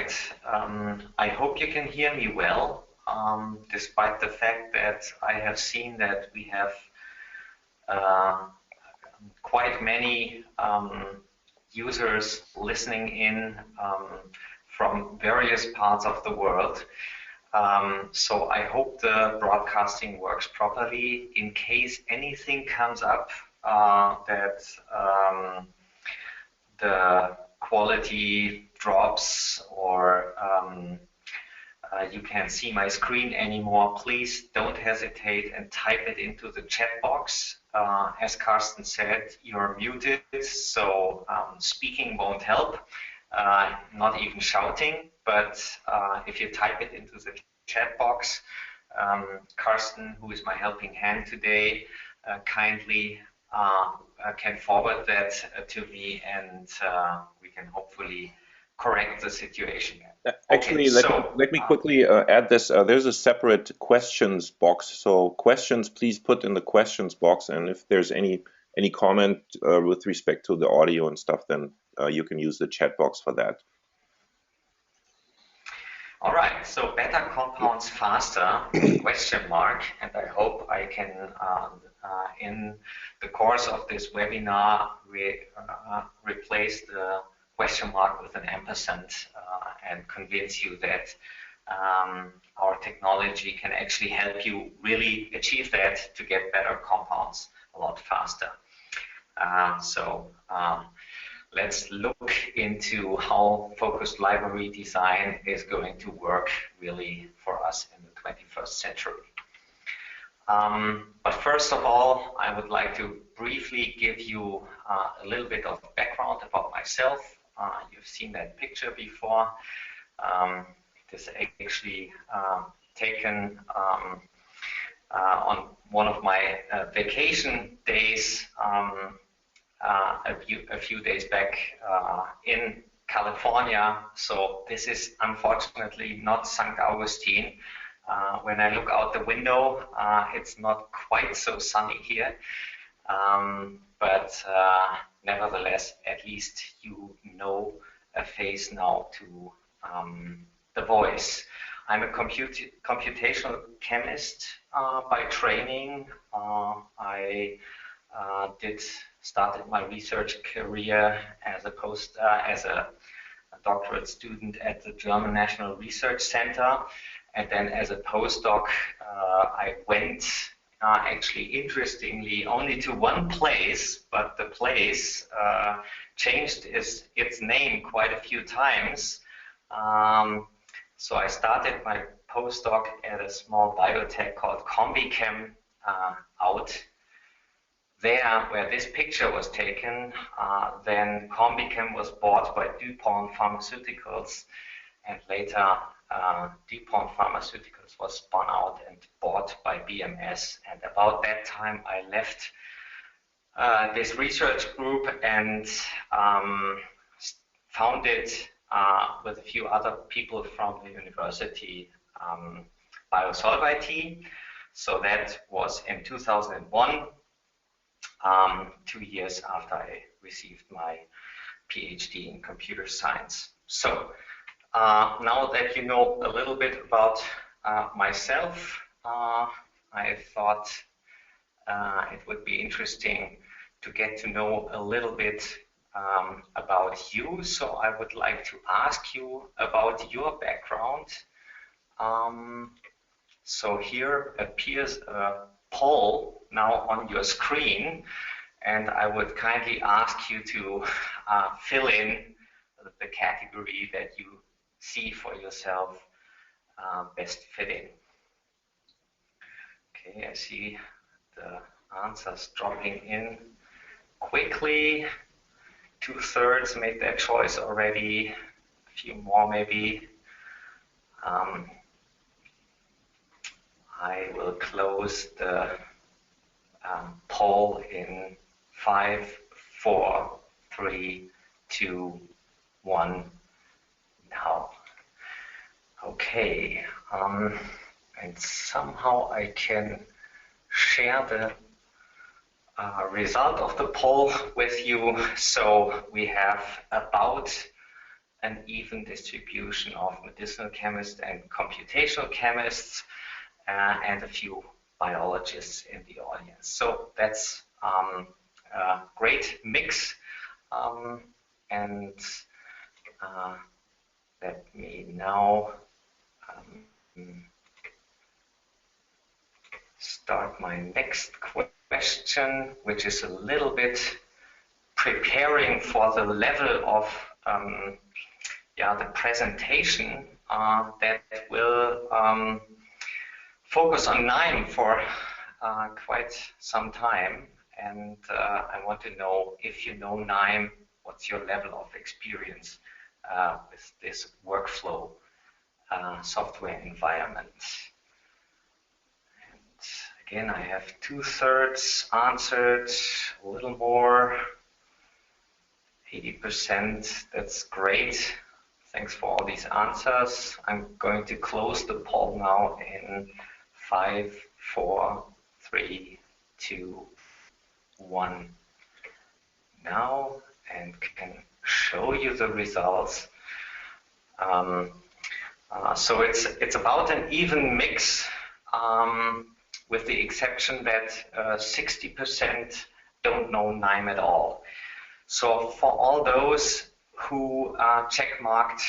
right. I hope you can hear me well, despite the fact that I have seen that we have quite many users listening in from various parts of the world. So I hope the broadcasting works properly. In case anything comes up that the quality drops or you can't see my screen anymore, please don't hesitate and type it into the chat box. As Carsten said, you're muted, so speaking won't help, not even shouting, but if you type it into the chat box, Carsten, who is my helping hand today, kindly can forward that to me, and we can hopefully correct the situation. Actually, okay, let me quickly add this. There's a separate questions box. So questions, please put in the questions box. And if there's any comment with respect to the audio and stuff, then you can use the chat box for that. All right. So better compounds faster? Question mark. And I hope I can, in the course of this webinar, replace the question mark with an ampersand and convince you that our technology can actually help you really achieve that, to get better compounds a lot faster. Let's look into how focused library design is going to work really for us in the 21st century. But first of all, I would like to briefly give you a little bit of background about myself. You've seen that picture before. It is actually taken on one of my vacation days a few days back in California. So this is unfortunately not St. Augustine. When I look out the window, it's not quite so sunny here. But nevertheless, at least you know a face now to the voice. I'm a computational chemist by training. I started my research career as a doctorate student at the German National Research Center, and then as a postdoc, I went actually interestingly only to one place, but the place changed its name quite a few times. So I started my postdoc at a small biotech called CombiChem out there where this picture was taken. Then CombiChem was bought by DuPont Pharmaceuticals, and later DuPont Pharmaceuticals was spun out and bought by BMS. And about that time, I left this research group and founded with a few other people from the university Biosolvity. So that was in 2001, 2 years after I received my PhD in computer science. So now that you know a little bit about myself, I thought it would be interesting to get to know a little bit about you. So I would like to ask you about your background. So here appears a poll now on your screen, and I would kindly ask you to fill in the category that you see for yourself best fitting. Okay, I see the answers dropping in quickly. 2/3 made that choice already, a few more maybe. I will close the poll in 5, 4, 3, 2, 1 now. Okay, and somehow I can share the result of the poll with you. So we have about an even distribution of medicinal chemists and computational chemists, and a few biologists in the audience. So that's a great mix. And let me now start my next question, which is a little bit preparing for the level of the presentation that will focus on NIME for quite some time. And I want to know, if you know NIME, what's your level of experience with this workflow software environment? And again, I have 2/3 answered, a little more, 80%, that's great. Thanks for all these answers. I'm going to close the poll now in 5, 4, 3, 2, 1 now, and can show you the results. So it's about an even mix, with the exception that 60% don't know NIME at all. So for all those who checkmarked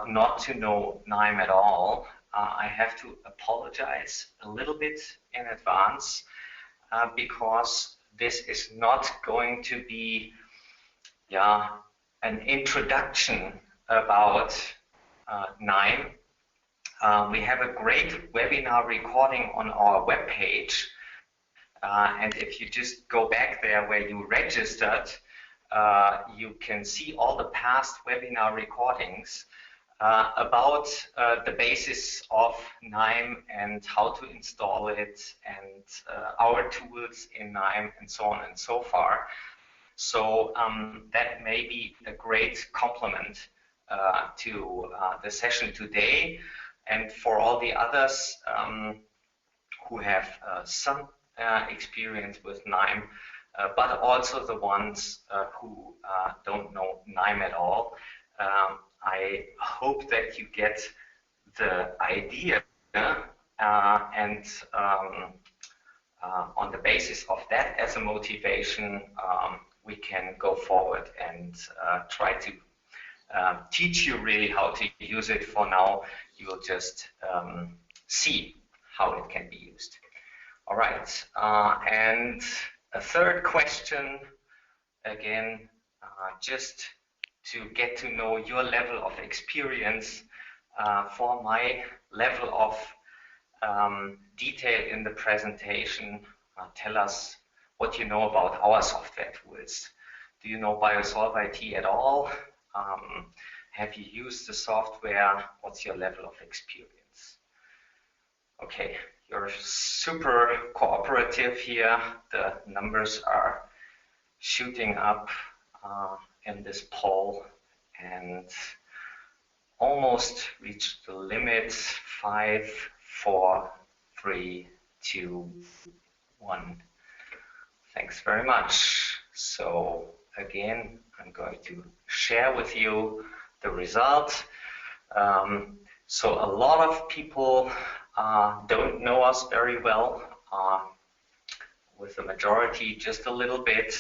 not to know NIME at all, I have to apologize a little bit in advance, because this is not going to be an introduction about NIME. We have a great webinar recording on our webpage, and if you just go back there where you registered, you can see all the past webinar recordings about the basis of NIME and how to install it, and our tools in NIME, and so on and so far. So that may be a great complement to the session today. And for all the others who have some experience with NIME, but also the ones who don't know NIME at all, I hope that you get the idea, and on the basis of that as a motivation, we can go forward and try to teach you really how to use it. For now, you will just see how it can be used. All right, and a third question, again, just to get to know your level of experience. For my level of detail in the presentation, tell us what you know about our software tools. Do you know Biosolve IT at all? Have you used the software? What's your level of experience? Okay, you're super cooperative here. The numbers are shooting up in this poll and almost reached the limit. 5, 4, 3, 2, 1. Thanks very much. So again, I'm going to share with you the result. So a lot of people don't know us very well, with the majority just a little bit,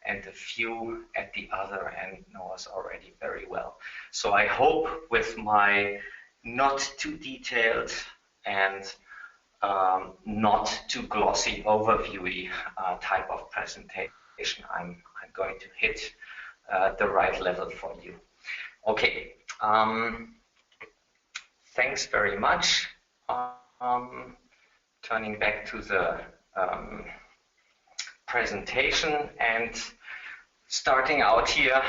and a few at the other end know us already very well. So I hope with my not too detailed and not too glossy overviewy type of presentation, I'm going to hit the right level for you. Okay, thanks very much. Turning back to the presentation and starting out here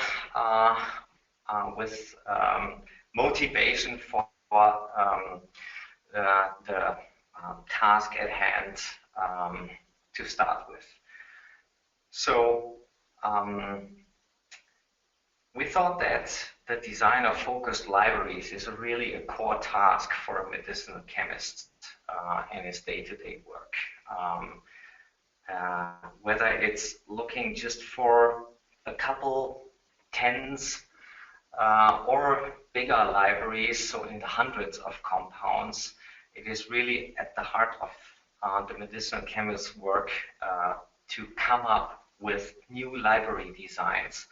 with motivation for the task at hand to start with. So we thought that the design of focused libraries is really a core task for a medicinal chemist in his day-to-day work. Whether it's looking just for a couple tens or bigger libraries, so in the hundreds of compounds. It is really at the heart of the medicinal chemist's work to come up with new library designs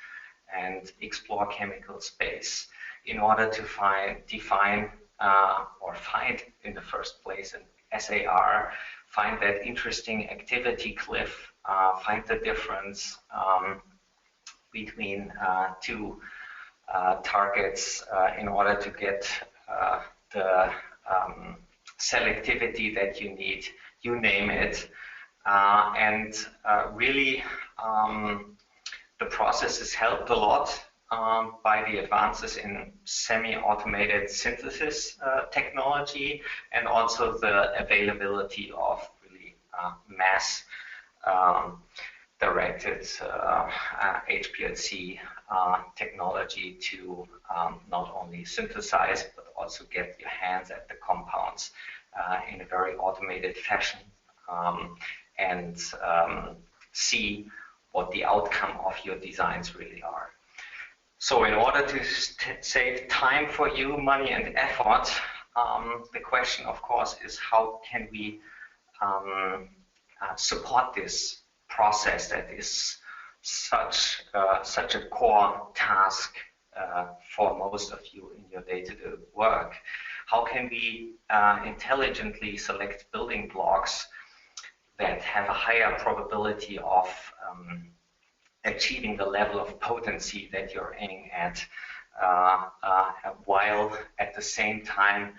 and explore chemical space in order to define or find in the first place an SAR, find that interesting activity cliff, find the difference between two targets in order to get the selectivity that you need, you name it. And really, the process is helped a lot by the advances in semi-automated synthesis technology, and also the availability of really mass directed HPLC technology to not only synthesize but also get your hands at the compounds in a very automated fashion and see what the outcome of your designs really are. So in order to save time for you, money and effort, the question of course is how can we support this process that is such a core task for most of you in your day-to-day work. How can we intelligently select building blocks that have a higher probability of achieving the level of potency that you're aiming at, while at the same time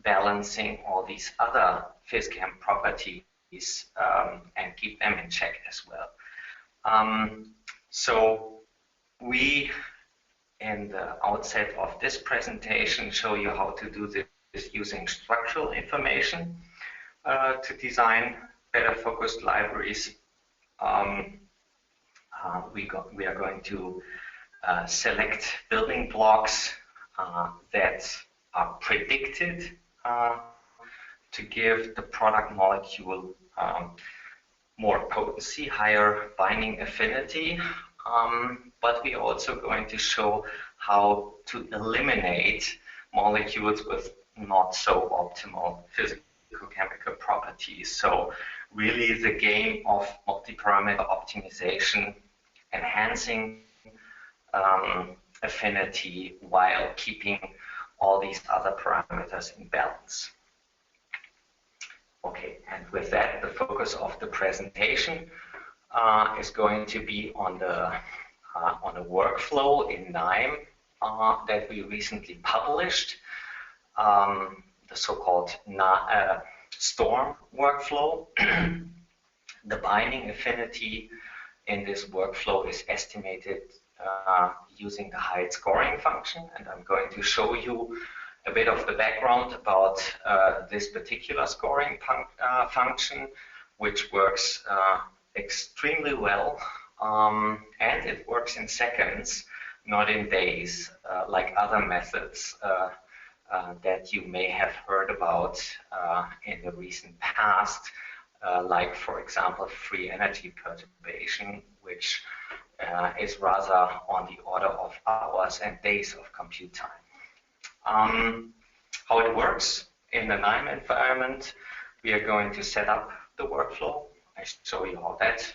balancing all these other phys-chem properties and keep them in check as well. So we, in the outset of this presentation, show you how to do this using structural information to design better focused libraries. We are going to select building blocks that are predicted to give the product molecule more potency, higher binding affinity, but we're also going to show how to eliminate molecules with not so optimal physico-chemical properties. So really the game of multi-parameter optimization, enhancing affinity while keeping all these other parameters in balance. Okay, and with that, the focus of the presentation is going to be on the workflow in KNIME that we recently published, the so-called STORM workflow. The binding affinity in this workflow is estimated using the height scoring function, and I'm going to show you a bit of the background about this particular scoring function, which works extremely well, and it works in seconds, not in days, like other methods that you may have heard about in the recent past, like, for example, free energy perturbation, which is rather on the order of hours and days of compute time. How it works in the KNIME environment, we are going to set up the workflow. I show you how that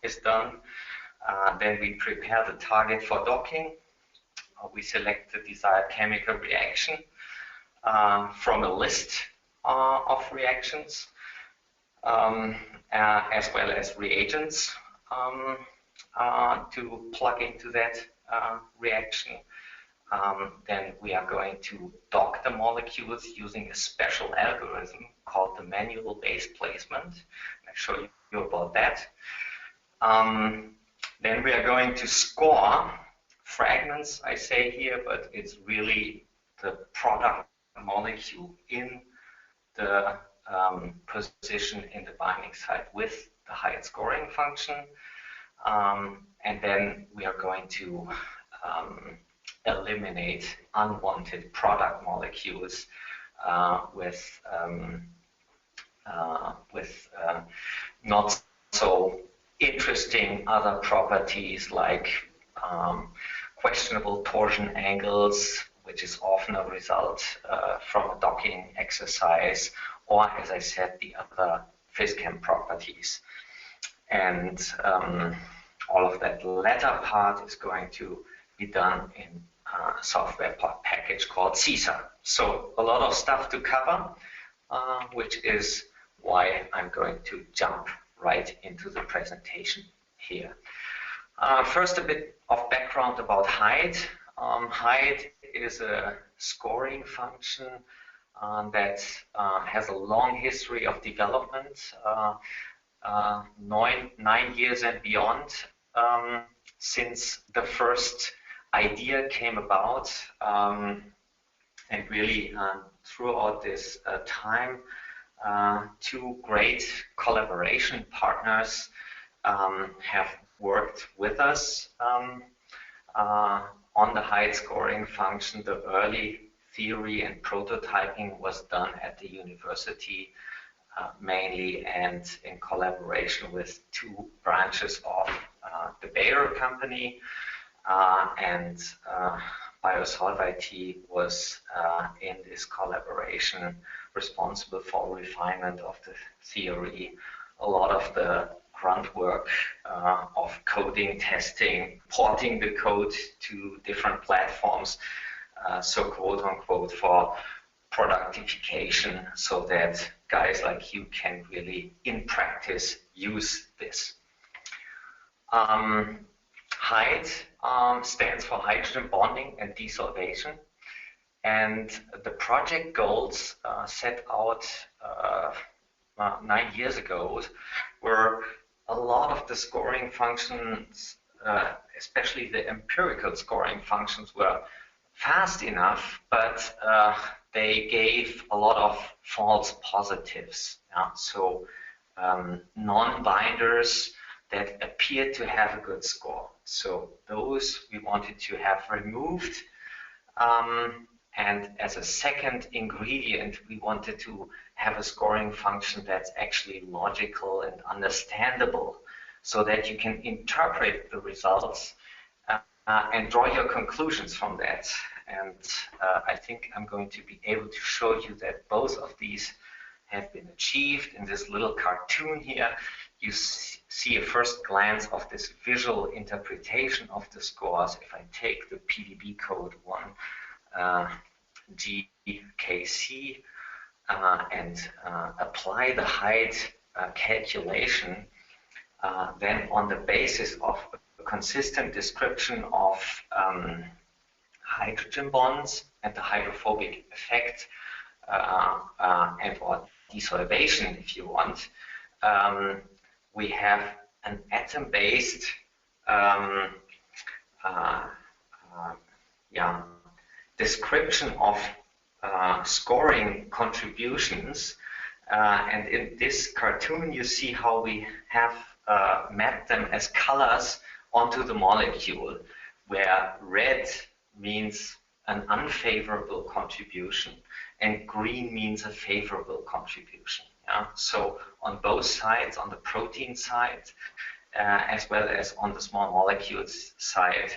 is done. Then we prepare the target for docking. We select the desired chemical reaction from a list of reactions, as well as reagents to plug into that reaction. Then we are going to dock the molecules using a special algorithm called the manual base placement. I'll show you about that. Then we are going to score fragments, I say here, but it's really the product molecule in the position in the binding site with the height scoring function. And then we are going to eliminate unwanted product molecules with not so interesting other properties like questionable torsion angles, which is often a result from a docking exercise, or, as I said, the other phys-chem properties. And all of that latter part is going to be done in a software package called CISA. So a lot of stuff to cover, which is why I'm going to jump right into the presentation here. First, a bit of background about height. Height is a scoring function that has a long history of development, 9 years and beyond, since the first idea came about. And really, throughout this time, two great collaboration partners have worked with us on the height scoring function. The early theory and prototyping was done at the university mainly, and in collaboration with two branches of the Bayer company, and Biosolvit was in this collaboration responsible for refinement of the theory. A lot of the grunt work of coding, testing, porting the code to different platforms, so quote unquote for productification, so that guys like you can really in practice use this. HYDE stands for hydrogen bonding and desolvation, and the project goals set out 9 years ago were a lot of the scoring functions, especially the empirical scoring functions, were fast enough, but they gave a lot of false positives. So non-binders that appeared to have a good score. So those we wanted to have removed. And as a second ingredient, we wanted to have a scoring function that's actually logical and understandable, so that you can interpret the results and draw your conclusions from that. And I think I'm going to be able to show you that both of these have been achieved in this little cartoon here. You see a first glance of this visual interpretation of the scores. If I take the PDB code 1GKC and apply the height calculation, then on the basis of a consistent description of hydrogen bonds and the hydrophobic effect and or desolvation, if you want, we have an atom-based description of scoring contributions. And in this cartoon, you see how we have mapped them as colors onto the molecule, where red means an unfavorable contribution and green means a favorable contribution. So on both sides, on the protein side, as well as on the small molecules side,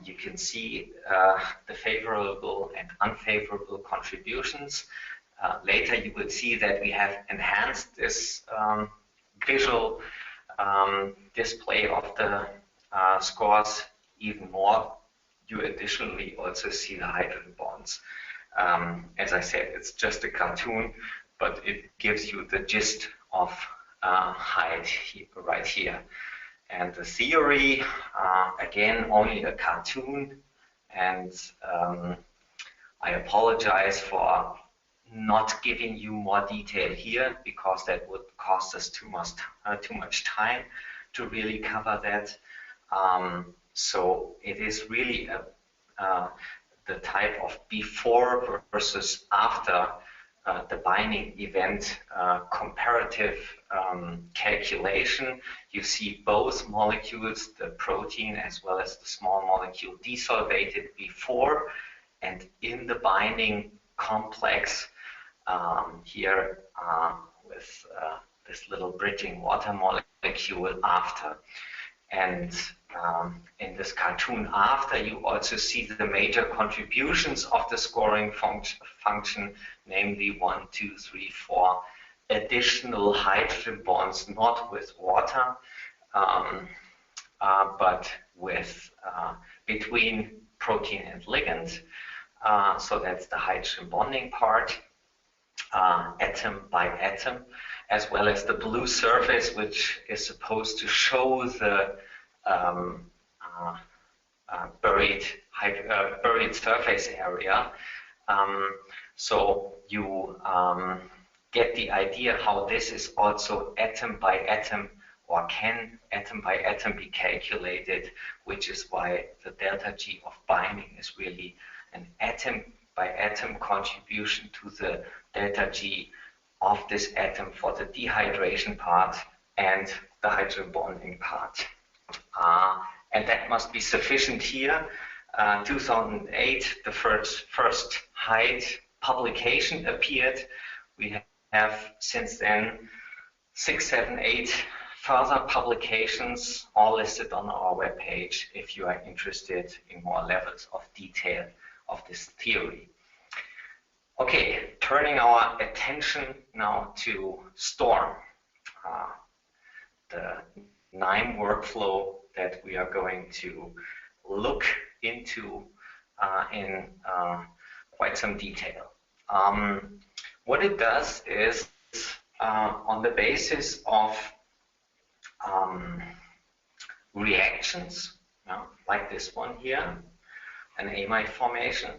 you can see the favorable and unfavorable contributions. Later you will see that we have enhanced this visual display of the scores even more. You additionally also see the hydrogen bonds. As I said, it's just a cartoon, but it gives you the gist of height right here. And the theory, again, only a cartoon, and I apologize for not giving you more detail here, because that would cost us too much time to really cover that. So it is really the type of before versus after the binding event comparative calculation. You see both molecules, the protein as well as the small molecule, desolvated before and in the binding complex here with this little bridging water molecule after. And in this cartoon after, you also see the major contributions of the scoring function, namely 1, 2, 3, 4 additional hydrogen bonds, not with water, but with between protein and ligand. So that's the hydrogen bonding part, atom by atom, as well as the blue surface, which is supposed to show the buried surface area. So you get the idea how this is also atom by atom, or can atom by atom be calculated, which is why the delta G of binding is really an atom by atom contribution to the delta G of this atom for the dehydration part and the hydrogen bonding part. And that must be sufficient here. 2008, the first Hyde publication appeared. We have since then 6, 7, 8 further publications, all listed on our webpage if you are interested in more levels of detail of this theory. Okay, turning our attention now to STORM, the NIME workflow that we are going to look into in quite some detail. What it does is, on the basis of reactions, like this one here, an amide formation,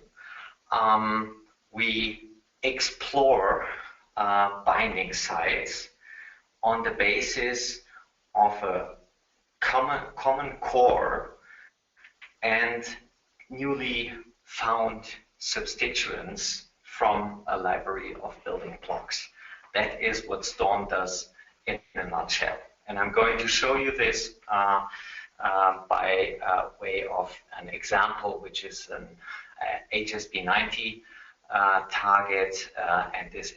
we explore binding sites on the basis of a common core and newly found substituents from a library of building blocks. That is what STORM does in a nutshell. And I'm going to show you this by way of an example, which is an HSP90 target and this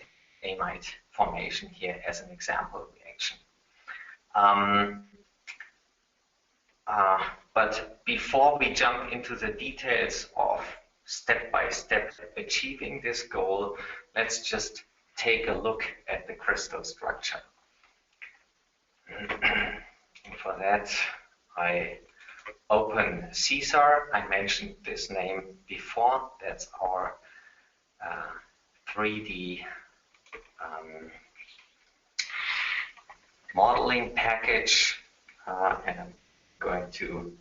amide formation here as an example reaction. But before we jump into the details of step-by-step achieving this goal, let's just take a look at the crystal structure. And for that, I open CSAR. I mentioned this name before. That's our 3D modeling package, and I'm going to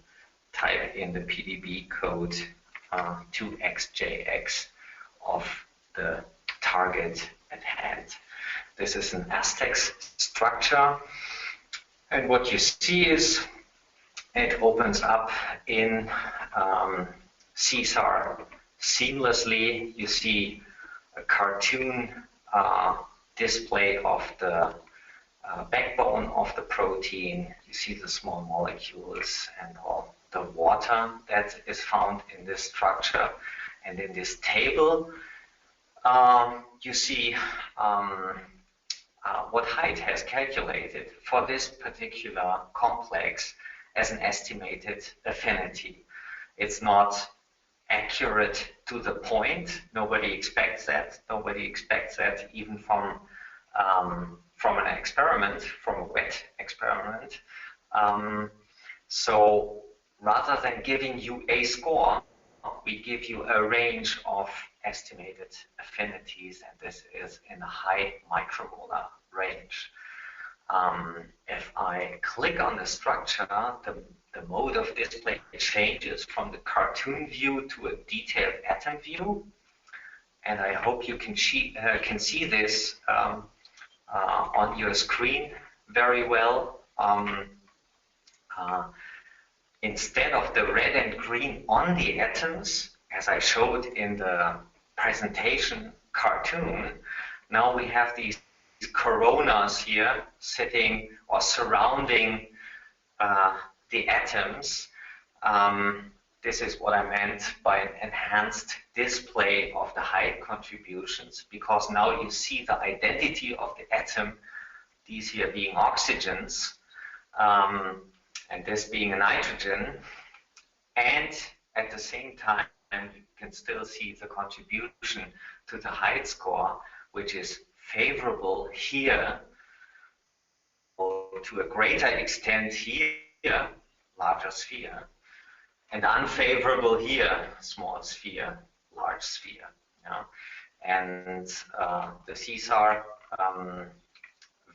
type in the PDB code 2xjx of the target at hand. This is an Aztec structure, and what you see is it opens up in CSAR seamlessly. You see a cartoon display of the backbone of the protein. You see the small molecules and all the water that is found in this structure. And in this table, you see what Hyde has calculated for this particular complex as an estimated affinity. It's not accurate to the point. Nobody expects that. Nobody expects that even from an experiment, from a wet experiment. So rather than giving you a score, we give you a range of estimated affinities, and this is in a high micromolar range. If I click on the structure, the mode of display changes from the cartoon view to a detailed atom view, and I hope you can see this on your screen very well. Instead of the red and green on the atoms, as I showed in the presentation cartoon, now we have these coronas here sitting or surrounding the atoms. This is what I meant by an enhanced display of the Hyde contributions, because now you see the identity of the atom, these here being oxygens, and this being a nitrogen, and at the same time you can still see the contribution to the height score, which is favorable here, or to a greater extent here, larger sphere, and unfavorable here, small sphere, large sphere. Yeah? And the CSAR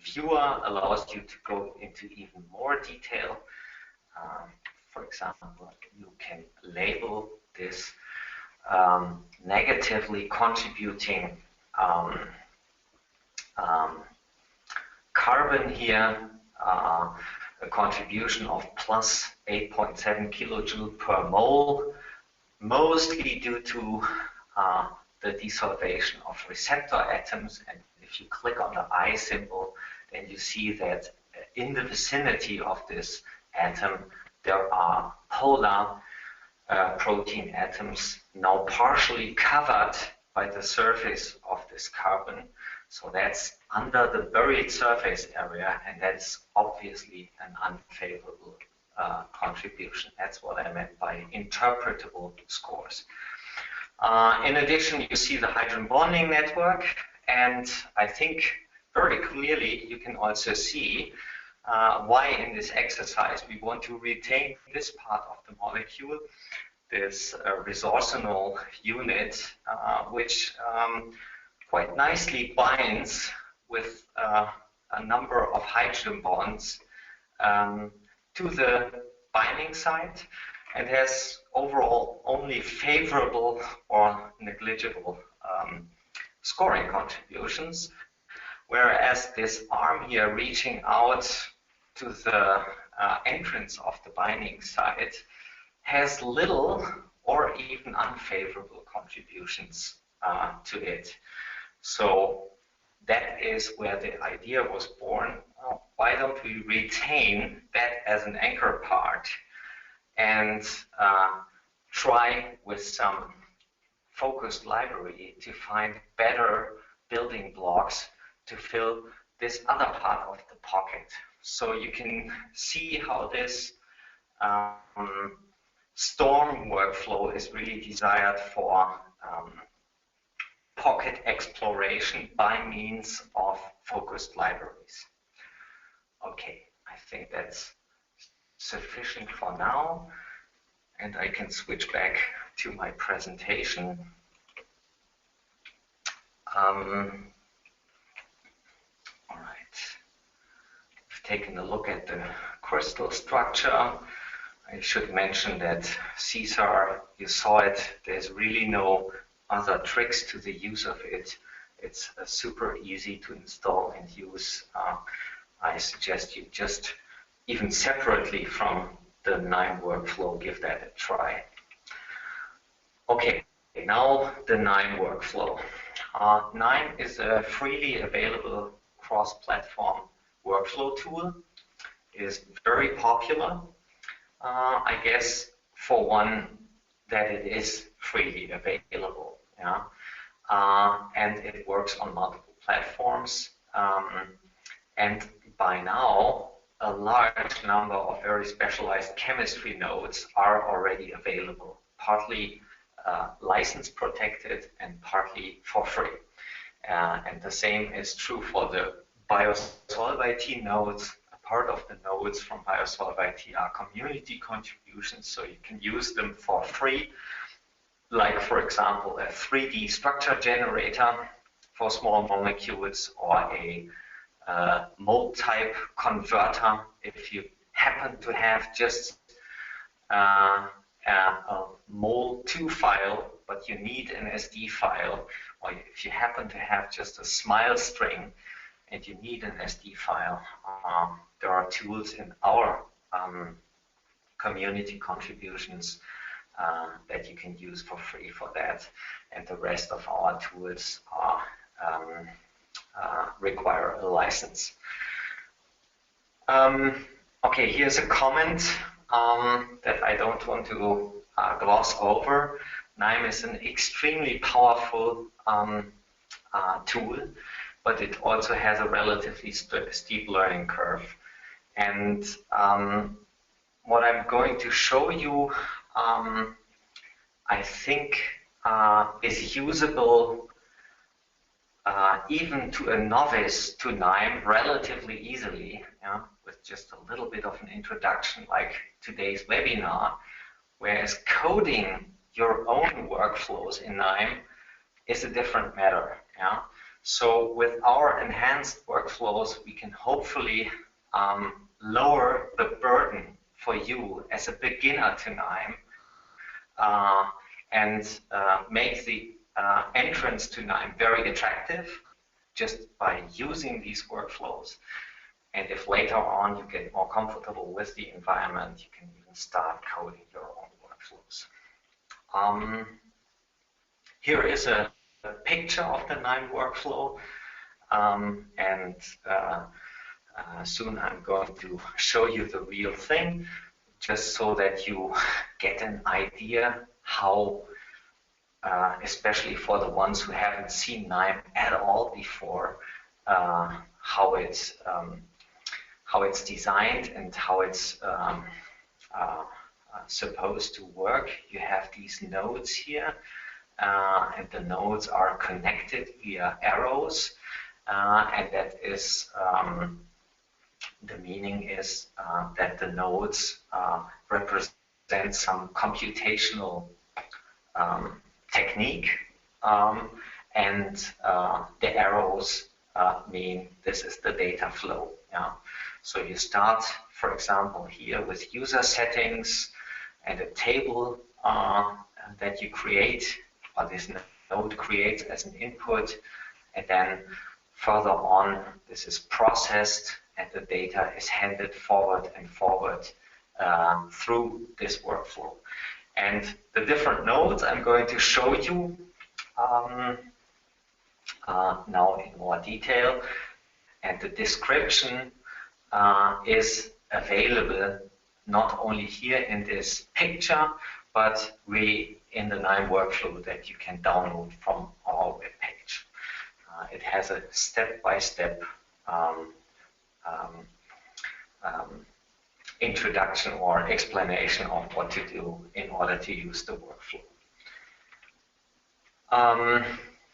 viewer allows you to go into even more detail. For example, you can label this negatively contributing carbon here, a contribution of plus 8.7 kilojoule per mole, mostly due to the desolvation of receptor atoms. And if you click on the I symbol, then you see that in the vicinity of this atom there are polar protein atoms now partially covered by the surface of this carbon. So that's under the buried surface area, and that's obviously an unfavorable contribution. That's what I meant by interpretable scores. In addition, you see the hydrogen bonding network, and I think very clearly you can also see why in this exercise we want to retain this part of the molecule, this resorcinol unit, which quite nicely binds with a number of hydrogen bonds to the binding site, and has overall only favorable or negligible scoring contributions, whereas this arm here reaching out to the entrance of the binding site has little or even unfavorable contributions to it. So that is where the idea was born. Why don't we retain that as an anchor part and try with some focused library to find better building blocks to fill this other part of the pocket. So you can see how this storm workflow is really desired for pocket exploration by means of focused libraries. Okay, I think that's sufficient for now, and I can switch back to my presentation. All right, we've taken a look at the crystal structure. I should mention that CSAR, you saw it, there's really no other tricks to the use of it. It's super easy to install and use. I suggest you just, even separately from the KNIME workflow, give that a try. Okay, now the KNIME workflow. KNIME is a freely available cross-platform workflow tool. It is very popular, I guess, for one, that it is freely available. Yeah? And it works on multiple platforms. And by now, a large number of very specialized chemistry nodes are already available, partly license protected and partly for free. And the same is true for the BioSolve-IT nodes. A part of the nodes from BioSolve-IT are community contributions, so you can use them for free, like, for example, a 3D structure generator for small molecules, or a mold type converter if you happen to have just a mol2 file, but you need an SD file, or if you happen to have just a SMILE string and you need an SD file. There are tools in our community contributions that you can use for free for that, and the rest of our tools are require a license. Okay, here's a comment that I don't want to gloss over. KNIME is an extremely powerful tool, but it also has a relatively steep learning curve. And what I'm going to show you, I think, is usable even to a novice to KNIME relatively easily, yeah, with just a little bit of an introduction like today's webinar, whereas coding your own workflows in KNIME is a different matter. Yeah? So with our enhanced workflows, we can hopefully lower the burden for you as a beginner to KNIME and make the entrance to KNIME very attractive just by using these workflows. And if later on you get more comfortable with the environment, you can even start coding your own workflows. Here is a picture of the KNIME workflow, and soon I'm going to show you the real thing, just so that you get an idea how, especially for the ones who haven't seen KNIME at all before, how it's designed and how it's supposed to work. You have these nodes here, and the nodes are connected via arrows, and that is the meaning is that the nodes represent some computational technique, and the arrows mean this is the data flow. Yeah? So you start, for example, here with user settings and a table that you create, or this node creates as an input, and then further on this is processed and the data is handed forward and forward through this workflow. And the different nodes I'm going to show you now in more detail, and the description is available not only here in this picture, but in the KNIME workflow that you can download from our webpage. It has a step-by-step introduction or explanation of what to do in order to use the workflow.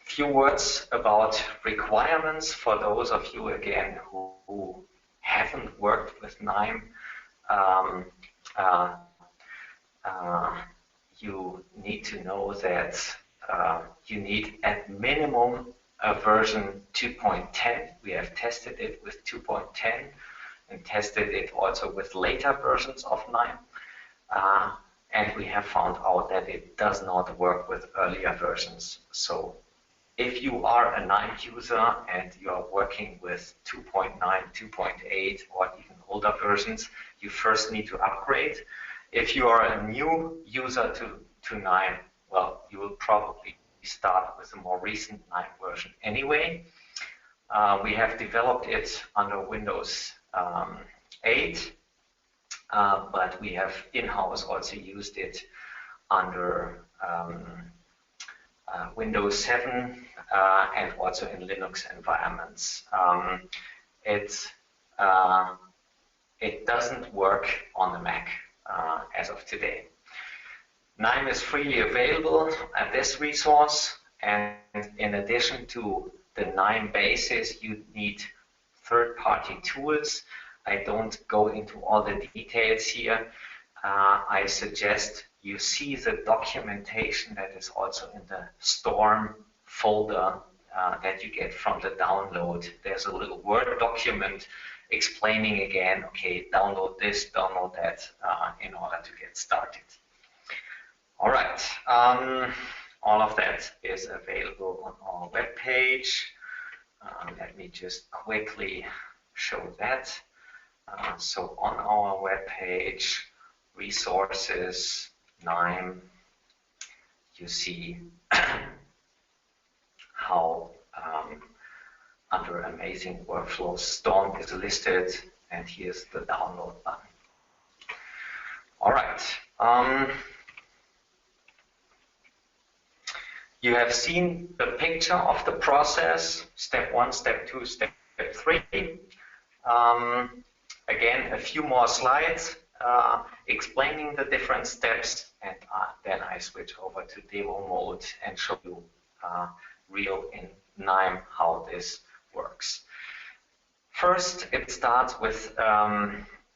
Few words about requirements for those of you again who haven't worked with KNIME. You need to know that you need at minimum a version 2.10. We have tested it with 2.10 and tested it also with later versions of KNIME. And we have found out that it does not work with earlier versions. So if you are a KNIME user and you are working with 2.9, 2.8 or even older versions, you first need to upgrade. If you are a new user to KNIME, well, you will probably start with a more recent KNIME version anyway. We have developed it under Windows 8, but we have in-house also used it under Windows 7 and also in Linux environments. It doesn't work on the Mac as of today. KNIME is freely available at this resource, and in addition to the KNIME basis, you need third-party tools. I don't go into all the details here. I suggest you see the documentation that is also in the Storm folder that you get from the download. There's a little Word document explaining again, okay, download this, download that in order to get started. All right, all of that is available on our webpage. Let me just quickly show that. So on our webpage, resources, KNIME, you see how under amazing workflows, Storm is listed, and here's the download button. All right. You have seen the picture of the process, step 1, step 2, step 3. Again, a few more slides explaining the different steps, and then I switch over to demo mode and show you real in KNIME how this works. First, it starts with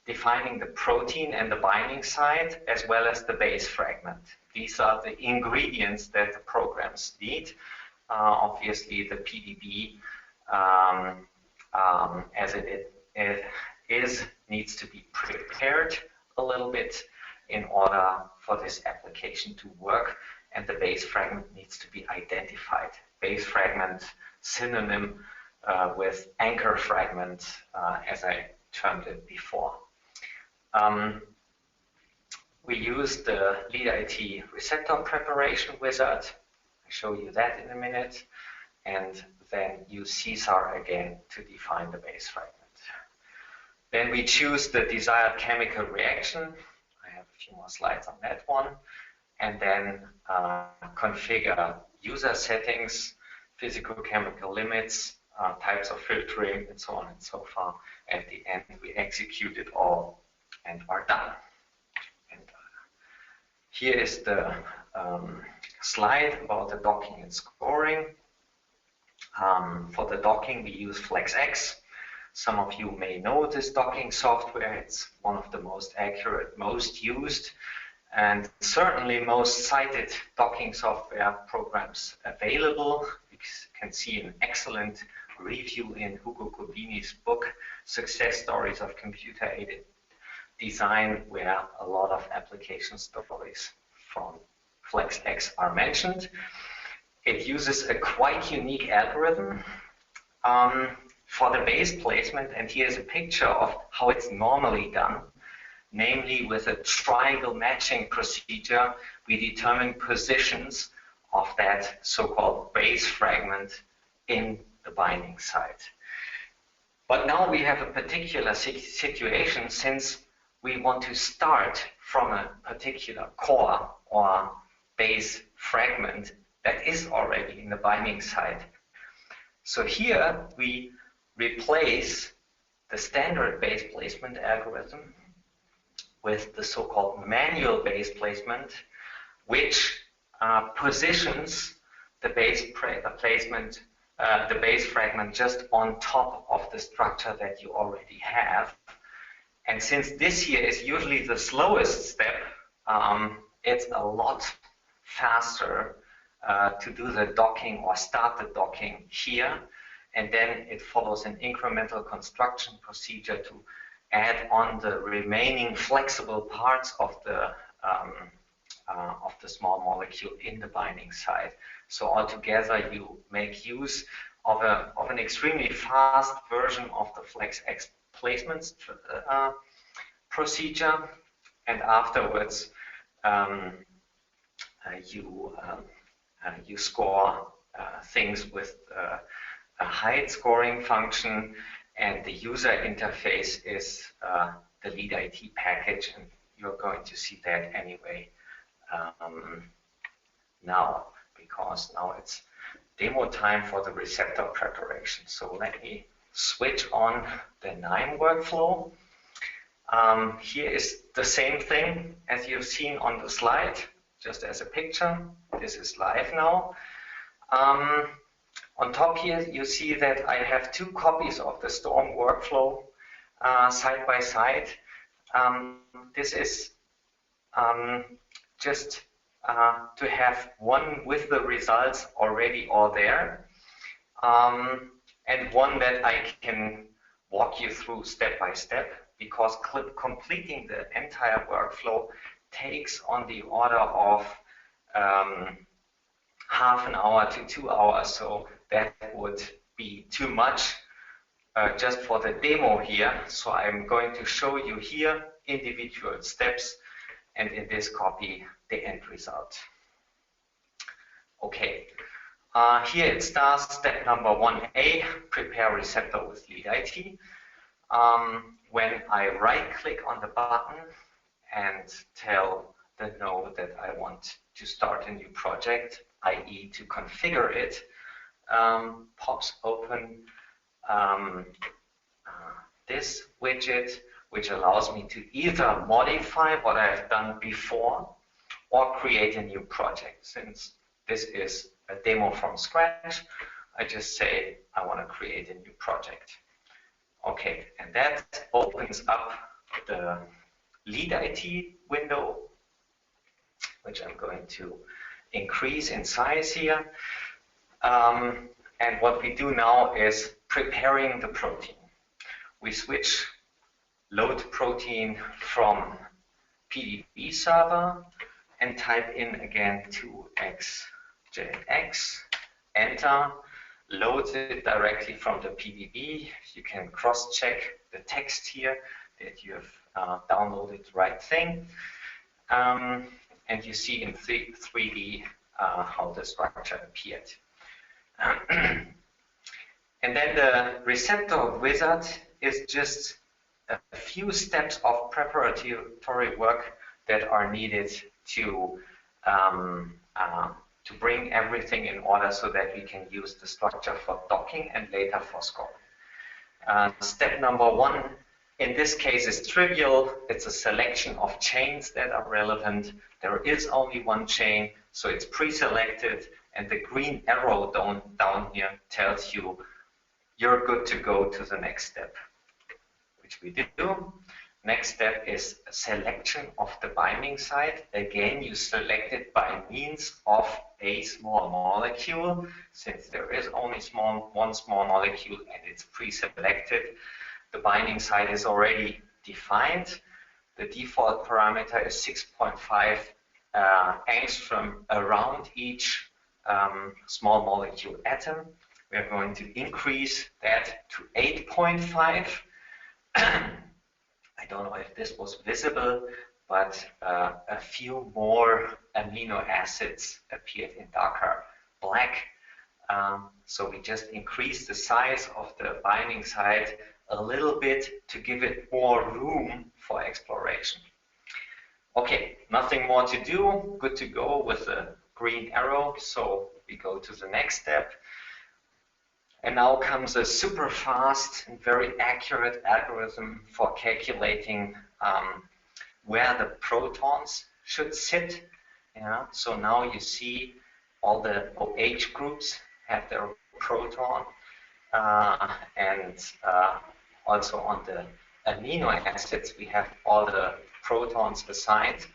defining the protein and the binding site, as well as the base fragment. These are the ingredients that the programs need. Obviously, the PDB, as it is, needs to be prepared a little bit in order for this application to work, and the base fragment needs to be identified. Base fragment synonym with anchor fragment, as I termed it before. We use the lead-IT receptor preparation wizard. I'll show you that in a minute. And then use CSAR again to define the base fragment. Then we choose the desired chemical reaction. I have a few more slides on that one. And then configure user settings, physico-chemical limits, types of filtering, and so on and so far. At the end, we execute it all and are done. And here is the slide about the docking and scoring. For the docking, we use FlexX. Some of you may know this docking software. It's one of the most accurate, most used, and certainly most cited docking software programs available. You can see an excellent review in Hugo Cobini's book, Success Stories of Computer-Aided Design, where a lot of application stories from FlexX are mentioned. It uses a quite unique algorithm for the base placement, and here's a picture of how it's normally done. Namely, with a triangle matching procedure, we determine positions of that so-called base fragment in the binding site. But now we have a particular situation, since we want to start from a particular core or base fragment that is already in the binding site. So here we replace the standard base placement algorithm with the so-called manual base placement, which positions the base placement, the base fragment just on top of the structure that you already have. And since this here is usually the slowest step, it's a lot faster to do the docking or start the docking here, and then it follows an incremental construction procedure to add on the remaining flexible parts of the small molecule in the binding site. So altogether, you make use of an extremely fast version of the FlexX placement procedure, and afterwards you score things with a height scoring function, and the user interface is the lead-IT package, and you're going to see that anyway now, because now it's demo time for the receptor preparation. So let me switch on the KNIME workflow. Here is the same thing as you've seen on the slide, just as a picture. This is live now. On top here, you see that I have two copies of the Storm workflow side by side. This is just to have one with the results already all there, and one that I can walk you through step by step, because completing the entire workflow takes on the order of half an hour to 2 hours, so that would be too much just for the demo here. So I'm going to show you here individual steps, and in this copy the end result. Okay, here it starts step number 1A, prepare receptor with lead-IT. When I right-click on the button and tell the node that I want to start a new project, i.e. to configure it, pops open this widget which allows me to either modify what I've done before or create a new project. Since this is a demo from scratch, I just say I want to create a new project. Okay, and that opens up the lead IT window, which I'm going to increase in size here. And what we do now is preparing the protein. We switch load protein from PDB server and type in again 2xjx, enter, loads it directly from the PDB. You can cross-check the text here that you have downloaded the right thing. And you see in 3D how the structure appeared. And then the receptor wizard is just a few steps of preparatory work that are needed to bring everything in order so that we can use the structure for docking and later for scoring. Step number one in this case is trivial. It's a selection of chains that are relevant. There is only one chain, so it's pre-selected, and the green arrow down here tells you you're good to go to the next step, which we do. Next step is selection of the binding site. Again, you select it by means of a small molecule. Since there is only one small molecule and it's pre-selected, the binding site is already defined. The default parameter is 6.5 angstrom around each small molecule atom. We are going to increase that to 8.5. I don't know if this was visible, but a few more amino acids appeared in darker black. So we just increased the size of the binding site a little bit to give it more room for exploration. Okay, nothing more to do. Good to go with the green arrow. So we go to the next step. And now comes a super fast and very accurate algorithm for calculating where the protons should sit. Yeah? So now you see all the OH groups have their proton, and also on the amino acids we have all the protons assigned.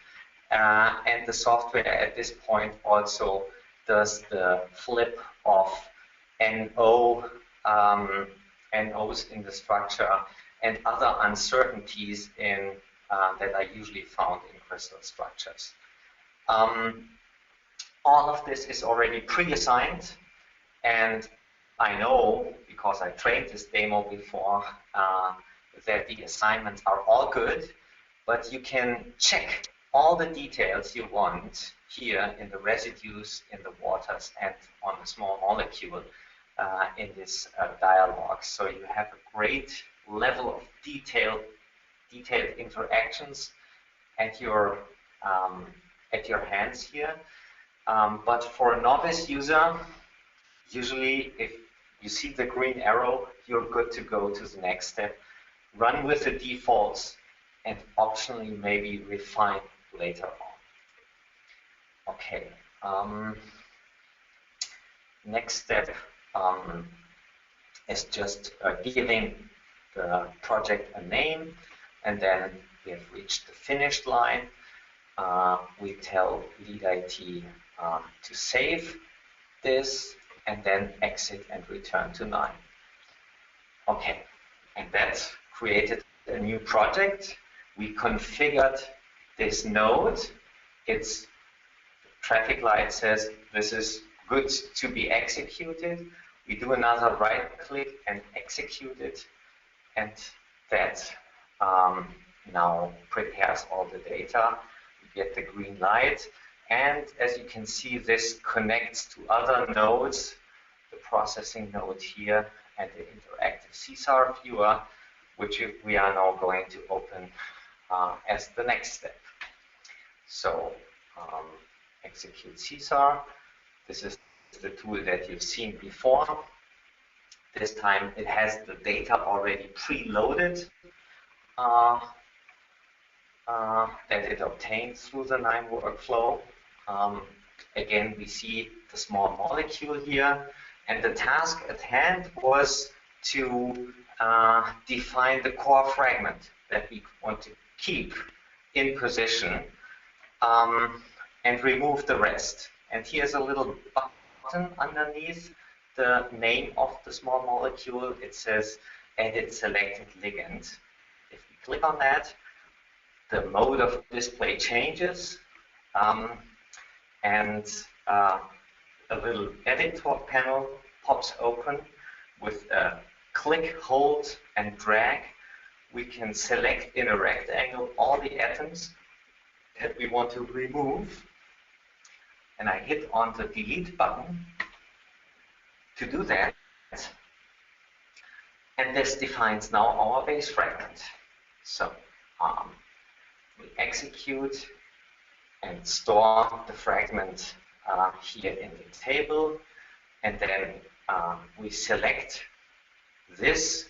And the software at this point also does the flip of NOs in the structure and other uncertainties in that are usually found in crystal structures. All of this is already pre-assigned, and I know, because I trained this demo before, that the assignments are all good, but you can check all the details you want here in the residues, in the waters, and on the small molecule in this dialog. So you have a great level of detailed interactions at your hands here. But for a novice user, usually if you see the green arrow, you're good to go to the next step. Run with the defaults and optionally maybe refine later on. Okay. Next step is just giving the project a name, and then we have reached the finish line. We tell lead IT to save this and then exit and return to 9. Okay, and that created a new project. We configured this node. Its traffic light says this is good to be executed. We do another right click and execute it, and that now prepares all the data. We get the green light, and as you can see, this connects to other nodes, the processing node here and the interactive CSAR viewer, which we are now going to open as the next step. So execute CSAR. This is the tool that you've seen before. This time it has the data already preloaded. that it obtained through the KNIME workflow. Again, we see the small molecule here, and the task at hand was to define the core fragment that we want to keep in position and remove the rest. And here's a little button underneath the name of the small molecule. It says edit selected ligand. If we click on that, the mode of display changes, and a little editor panel pops open. With a click, hold, and drag, we can select in a rectangle all the atoms that we want to remove. And I hit on the delete button to do that. And this defines now our base fragment. So we execute and store the fragment here in the table, and then we select this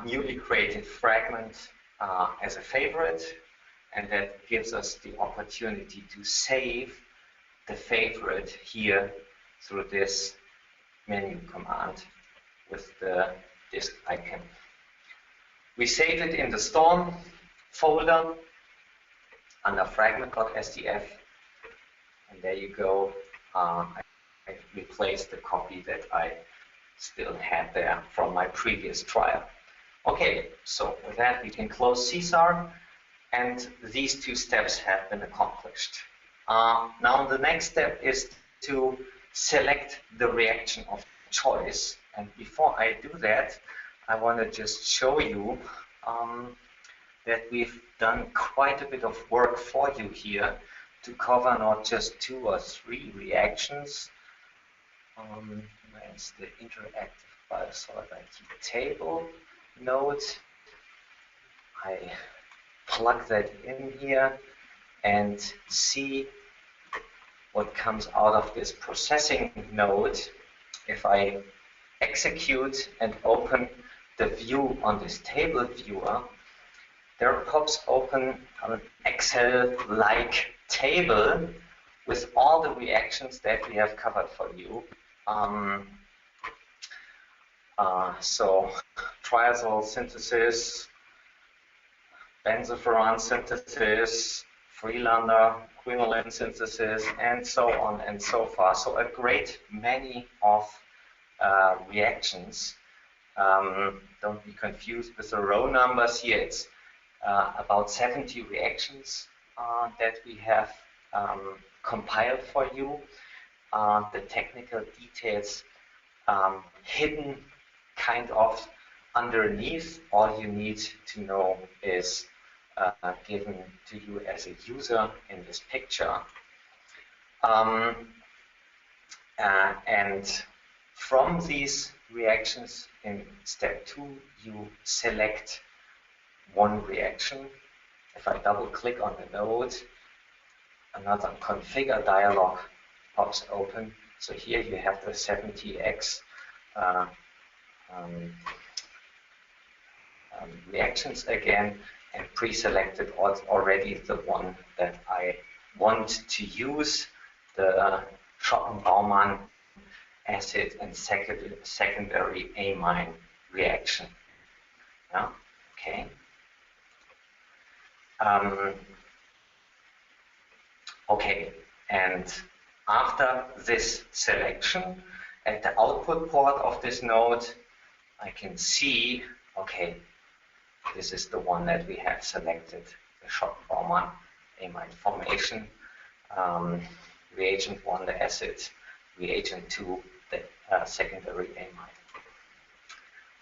newly created fragment as a favorite, and that gives us the opportunity to save the favorite here through this menu command with the disk icon. We save it in the Storm folder under fragment.sdf, and there you go. I replaced the copy that I still had there from my previous trial. Okay, so with that we can close CSAR, and these two steps have been accomplished. Now the next step is to select the reaction of choice, and before I do that, I want to just show you that we've done quite a bit of work for you here to cover not just 2 or 3 reactions. Where's the interactive biosolid IT table node? I plug that in here and see what comes out of this processing node. If I execute and open the view on this table viewer, there pops open an Excel-like table with all the reactions that we have covered for you. So triazole synthesis, benzofuran synthesis, Freelander quinoline synthesis, and so on and so far. So a great many of reactions. Don't be confused with the row numbers here. It's about 70 reactions that we have compiled for you. The technical details hidden kind of underneath. All you need to know is given to you as a user in this picture. And from these reactions in step 2, you select one reaction. If I double click on the node, another configure dialog pops open. So here you have the 70x reactions again, and pre-selected already the one that I want to use, the Schopen-Baumann acid and secondary amine reaction. Yeah, okay. Okay, and after this selection, at the output port of this node, I can see, okay, this is the one that we have selected, the Schopen-Baumann amine formation. Reagent 1, the acid, reagent 2, the secondary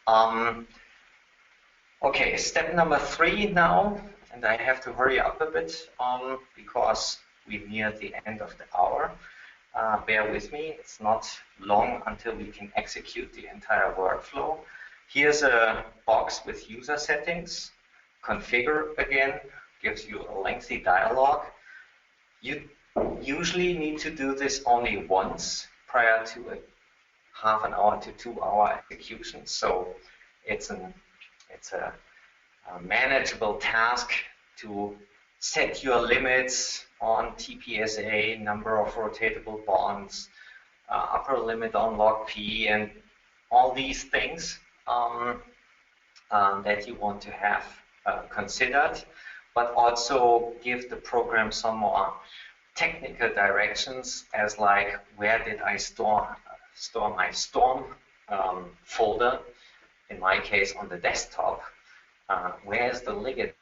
amine. Okay, step number 3 now, and I have to hurry up a bit because we're near the end of the hour. Bear with me, it's not long until we can execute the entire workflow. Here's a box with user settings. Configure again gives you a lengthy dialog. You usually need to do this only once prior to a half an hour to 2 hour execution. So it's a manageable task to set your limits on TPSA, number of rotatable bonds, upper limit on log P, and all these things that you want to have considered, but also give the program some more technical directions, as like, where did I store my storm folder, in my case on the desktop, where's the leaded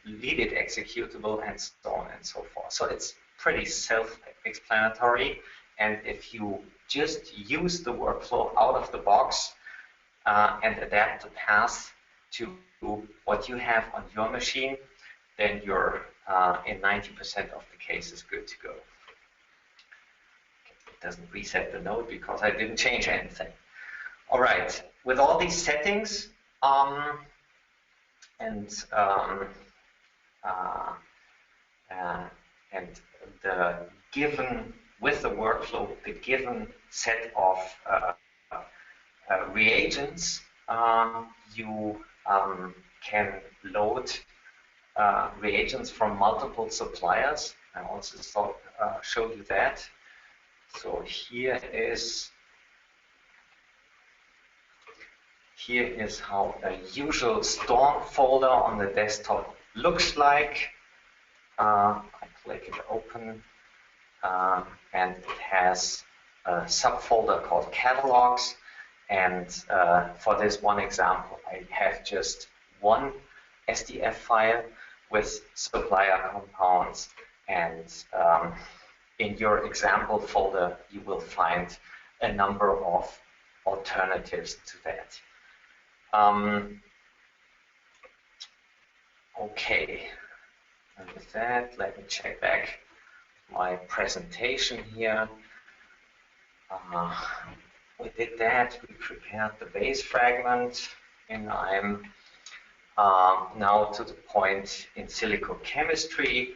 executable, and so on and so forth. So it's pretty self-explanatory, and if you just use the workflow out of the box and adapt the path to what you have on your machine, then you're in 90% of the cases good to go. It doesn't reset the node because I didn't change anything. All right, with all these settings and the given, with the workflow, the given set of reagents, you can load reagents from multiple suppliers. I also show you that. So here is how a usual storm folder on the desktop looks like. I click it open, and it has a subfolder called catalogs. And for this one example, I have just one SDF file with supplier compounds, and in your example folder you will find a number of alternatives to that. Okay, and with that, let me check back my presentation here. We did that, we prepared the base fragment, and I'm now to the point in silico-chemistry.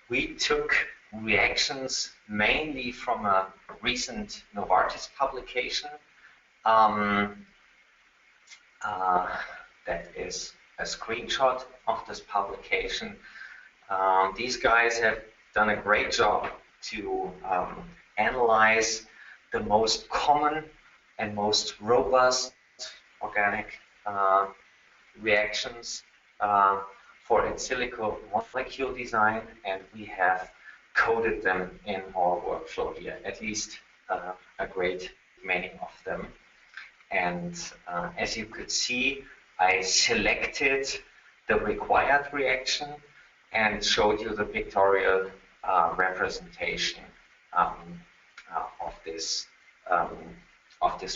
We took reactions mainly from a recent Novartis publication. That is a screenshot of this publication. These guys have done a great job to analyze the most common and most robust organic reactions for in silico molecule design, and we have coded them in our workflow here, at least a great many of them. And as you could see, I selected the required reaction and showed you the pictorial representation of this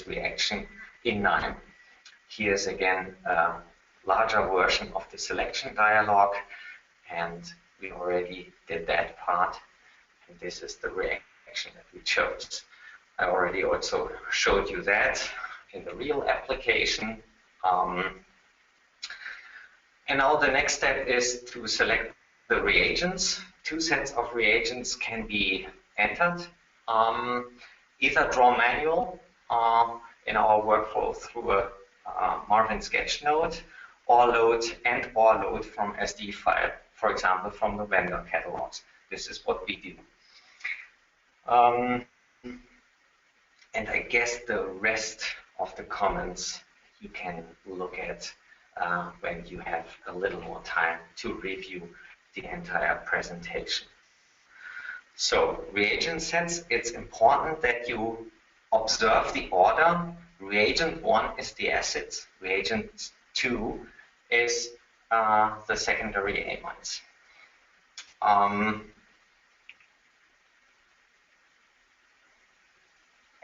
reaction in KNIME. Here's again a larger version of the selection dialog, and we already did that part, and this is the reaction that we chose. I already also showed you that in the real application. And now the next step is to select the reagents. Two sets of reagents can be entered, either draw manual in our workflow through a Marvin sketch node, or load from SD file, for example, from the vendor catalogs. This is what we do. And I guess the rest of the comments you can look at when you have a little more time to review the entire presentation. So reagent sets, it's important that you observe the order. Reagent 1 is the acids. Reagent 2 is the secondary amines.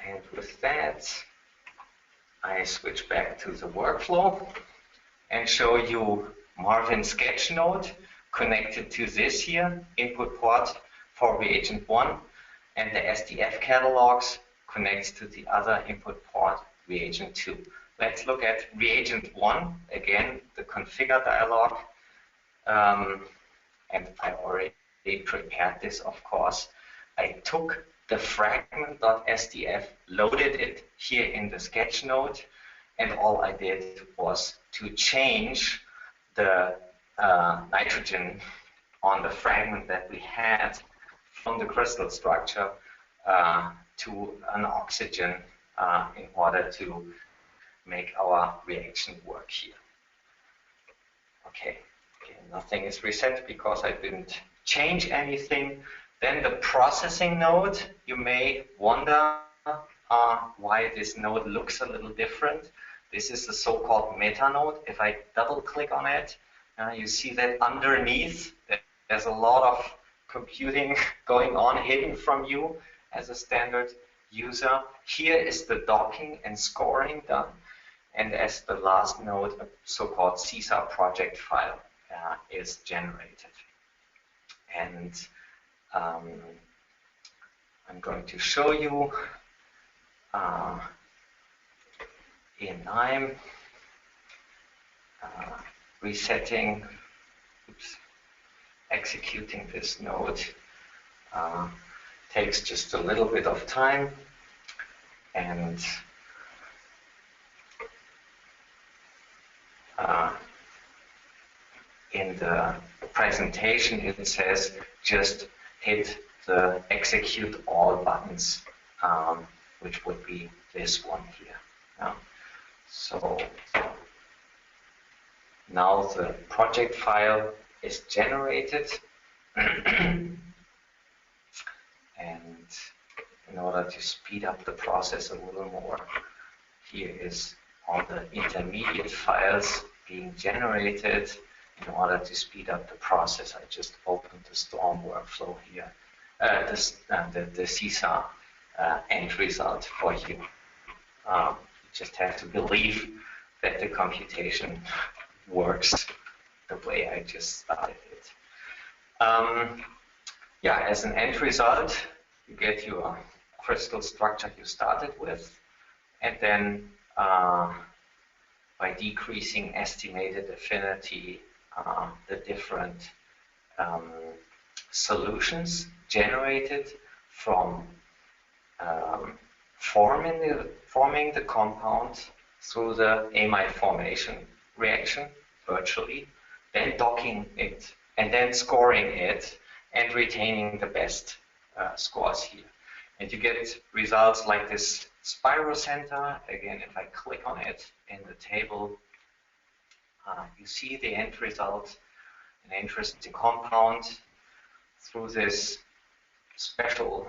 And with that, I switch back to the workflow and show you Marvin sketch node connected to this here, input port for reagent 1, and the SDF catalogs connects to the other input port, reagent 2. Let's look at reagent 1, again, the configure dialog, and I already prepared this, of course. I took the fragment.sdf, loaded it here in the sketch node, and all I did was to change the nitrogen on the fragment that we had from the crystal structure to an oxygen in order to make our reaction work here. Okay, nothing is reset because I didn't change anything. Then the processing node, you may wonder why this node looks a little different. This is the so-called meta node. If I double click on it, you see that underneath there's a lot of computing going on hidden from you as a standard user. Here is the docking and scoring done. And as the last node, a so-called CSAR project file is generated. And I'm going to show you in time resetting, executing this node takes just a little bit of time, and in the presentation it says just hit the execute all buttons, which would be this one here. So now the project file is generated, and in order to speed up the process a little more, here is all the intermediate files being generated. In order to speed up the process, I just opened the Storm workflow here, the CSAR end result for you. You just have to believe that the computation works the way I just started it. Yeah, as an end result, you get your crystal structure you started with, and then by decreasing estimated affinity, the different solutions generated from forming the compound through the amide formation reaction virtually, then docking it, and then scoring it, and retaining the best scores here. And you get results like this spirocenter. Again, if I click on it in the table, you see the end result, an interesting compound through this special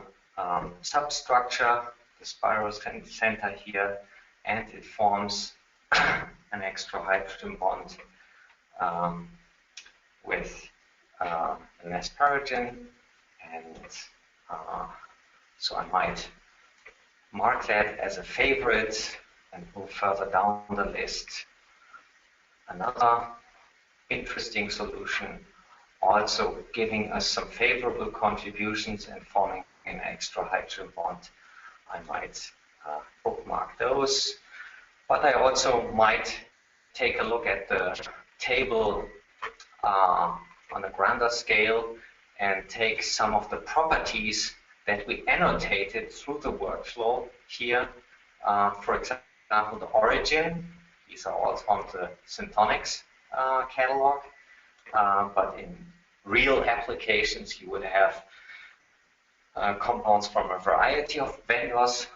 substructure, the spirocenter here, and it forms an extra hydrogen bond with an asparagine, and so I might mark that as a favorite and move further down the list. Another interesting solution, also giving us some favorable contributions and forming an extra hydrogen bond. I might bookmark those, but I also might take a look at the table on a grander scale and take some of the properties that we annotated through the workflow here. For example, the origin. These are all from the Synthonics catalog, but in real applications you would have compounds from a variety of vendors,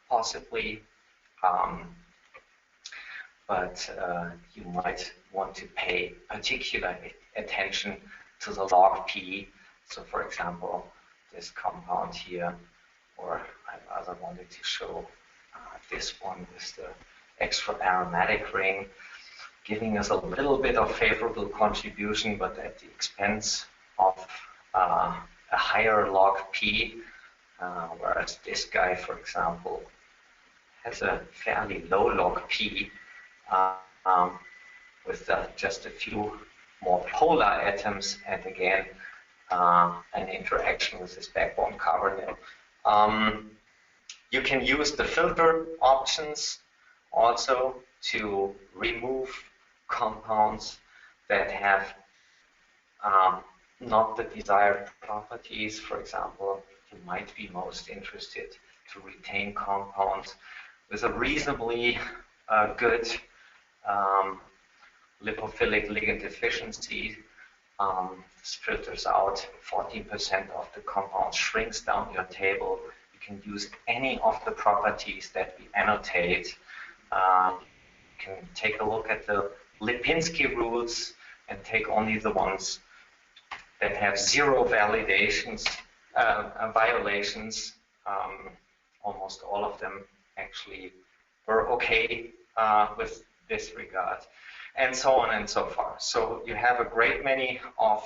possibly, but you might want to pay particular attention to the log P. So for example, this compound here, or I rather wanted to show this one with the extra aromatic ring, giving us a little bit of favorable contribution, but at the expense of a higher log P, whereas this guy, for example, has a fairly low log P with just a few more polar atoms, and again, an interaction with this backbone carbonyl. You can use the filter options also to remove compounds that have not the desired properties. For example, you might be most interested to retain compounds with a reasonably good lipophilic ligand deficiency. This filters out 14% of the compound, shrinks down your table. You can use any of the properties that we annotate. You can take a look at the Lipinski rules and take only the ones that have zero violations. Almost all of them actually were okay with this regard, and so on and so forth. So you have a great many of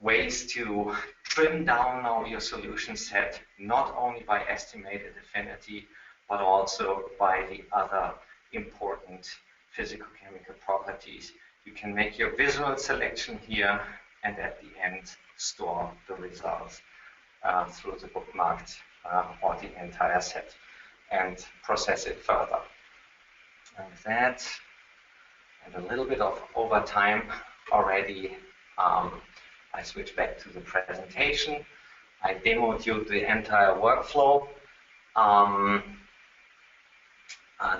ways to trim down now your solution set, not only by estimated affinity, but also by the other important physico-chemical properties. You can make your visual selection here, and at the end store the results through the bookmarked or the entire set and process it further. And with that, and a little bit of overtime already, I switch back to the presentation. I demoed you the entire workflow.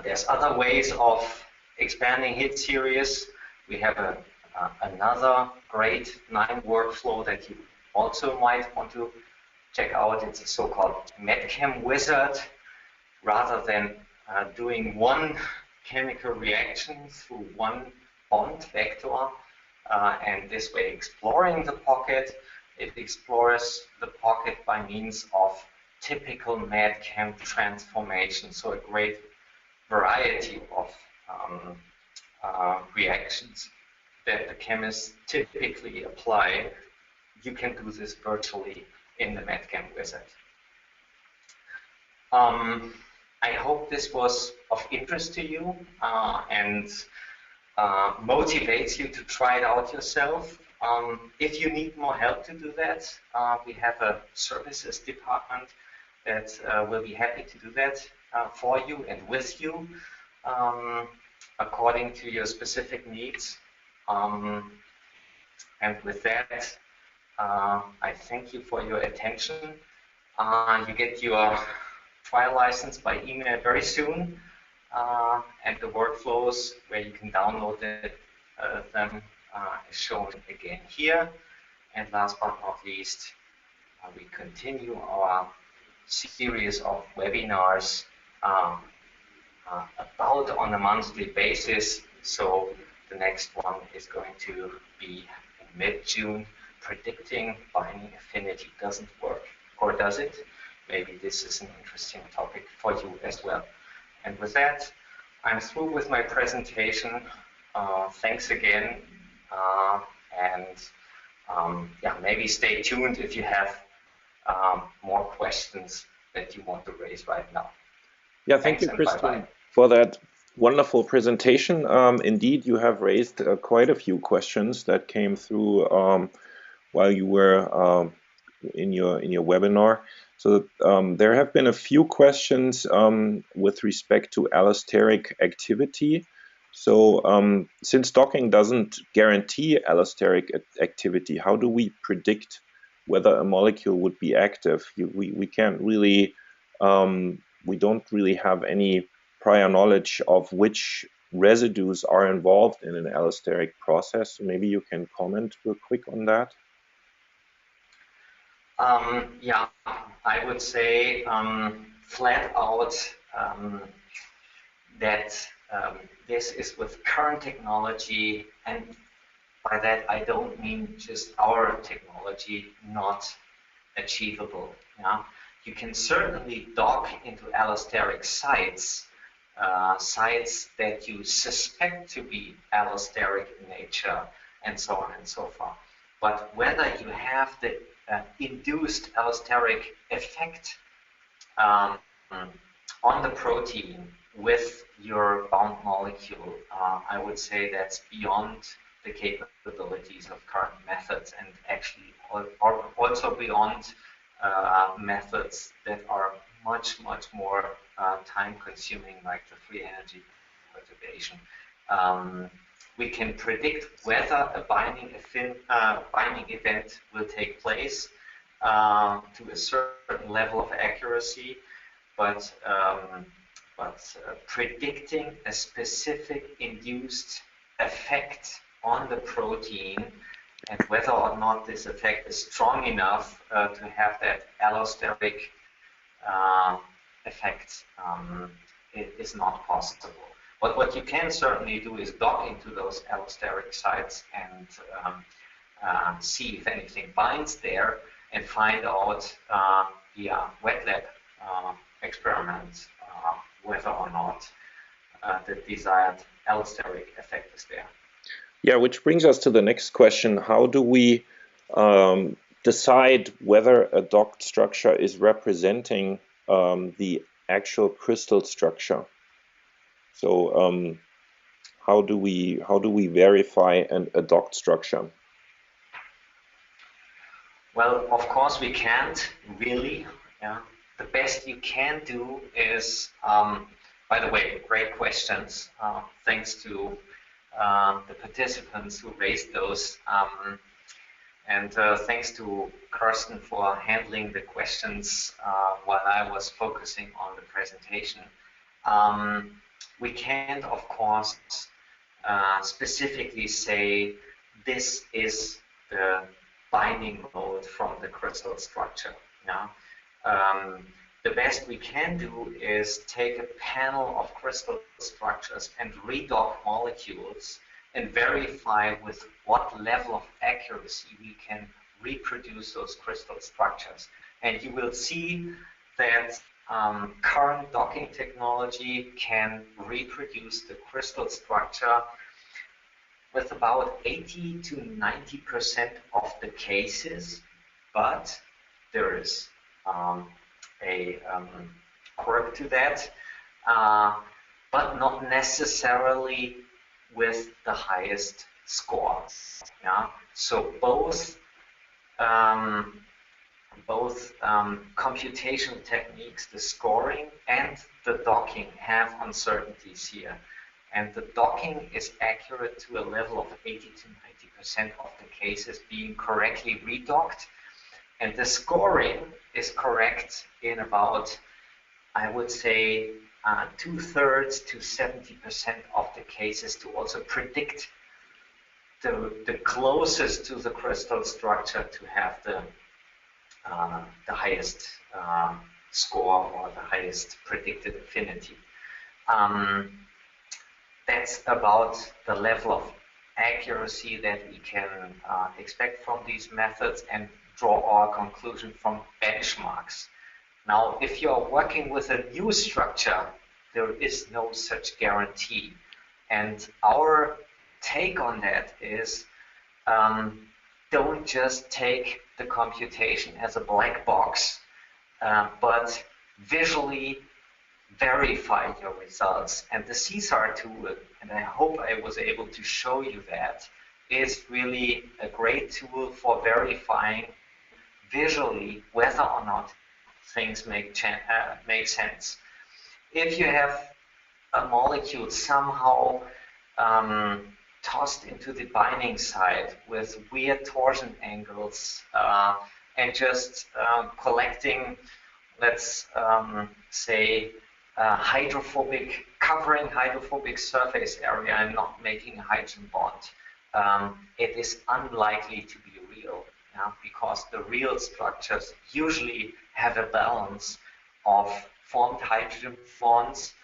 There's other ways of expanding hit series. We have another great 9 workflow that you also might want to check out. It's a so-called MedChem wizard. Rather than doing one chemical reaction through one bond vector, and this way exploring the pocket, it explores the pocket by means of typical MedChem transformation. So a great variety of reactions that the chemists typically apply. You can do this virtually in the MedChem wizard. I hope this was of interest to you and motivates you to try it out yourself. If you need more help to do that, we have a services department that will be happy to do that for you and with you according to your specific needs. And with that, I thank you for your attention. You get your trial license by email very soon, and the workflows where you can download them is shown again here. And last but not least, we continue our series of webinars about on a monthly basis. So the next one is going to be in mid-June, predicting binding affinity doesn't work, or does it? Maybe this is an interesting topic for you as well. And with that, I'm through with my presentation. Thanks again, yeah, maybe stay tuned if you have more questions that you want to raise right now. Yeah, thank you, Christian, for that wonderful presentation. Indeed, you have raised quite a few questions that came through while you were in your webinar. So there have been a few questions with respect to allosteric activity. So since docking doesn't guarantee allosteric activity, how do we predict whether a molecule would be active? We can't really, we don't really have any prior knowledge of which residues are involved in an allosteric process. So maybe you can comment real quick on that. Yeah, I would say flat out that this is with current technology, and by that I don't mean just our technology, not achievable. Yeah? You can certainly dock into allosteric sites, sites that you suspect to be allosteric in nature, and so on and so forth. But whether you have the induced allosteric effect on the protein with your bound molecule, I would say that's beyond the capabilities of current methods, and actually also beyond methods that are much more time consuming, like the free energy perturbation. We can predict whether a binding event will take place to a certain level of accuracy, but predicting a specific induced effect on the protein and whether or not this effect is strong enough to have that allosteric effect is not possible. But what you can certainly do is dock into those allosteric sites and see if anything binds there and find out via wet lab experiments whether or not the desired allosteric effect is there. Yeah, which brings us to the next question. How do we decide whether a docked structure is representing the actual crystal structure? So how do we verify a docked structure? Well, of course we can't really. Yeah. The best you can do is, by the way, great questions. Thanks to the participants who raised those. And thanks to Karsten for handling the questions while I was focusing on the presentation. We can't, of course, specifically say this is the binding mode from the crystal structure. Yeah? The best we can do is take a panel of crystal structures and redock molecules and verify with what level of accuracy we can reproduce those crystal structures. And you will see that current docking technology can reproduce the crystal structure with about 80 to 90% of the cases, but there is a quirk to that, but not necessarily with the highest score. Yeah? So both computational techniques, the scoring and the docking, have uncertainties here. And the docking is accurate to a level of 80 to 90% of the cases being correctly redocked. And the scoring is correct in about, I would say, 2/3 to 70% of the cases to also predict the closest to the crystal structure to have the highest score or the highest predicted affinity. That's about the level of accuracy that we can expect from these methods and draw our conclusion from benchmarks. Now, if you're working with a new structure, there is no such guarantee. And our take on that is don't just take the computation as a black box, but visually verify your results. And the CSAR tool, and I hope I was able to show you that, is really a great tool for verifying visually whether or not things make sense. If you have a molecule somehow tossed into the binding site with weird torsion angles and just collecting, let's say, covering hydrophobic surface area and not making a hydrogen bond, it is unlikely to be real, because the real structures usually have a balance of formed hydrogen bonds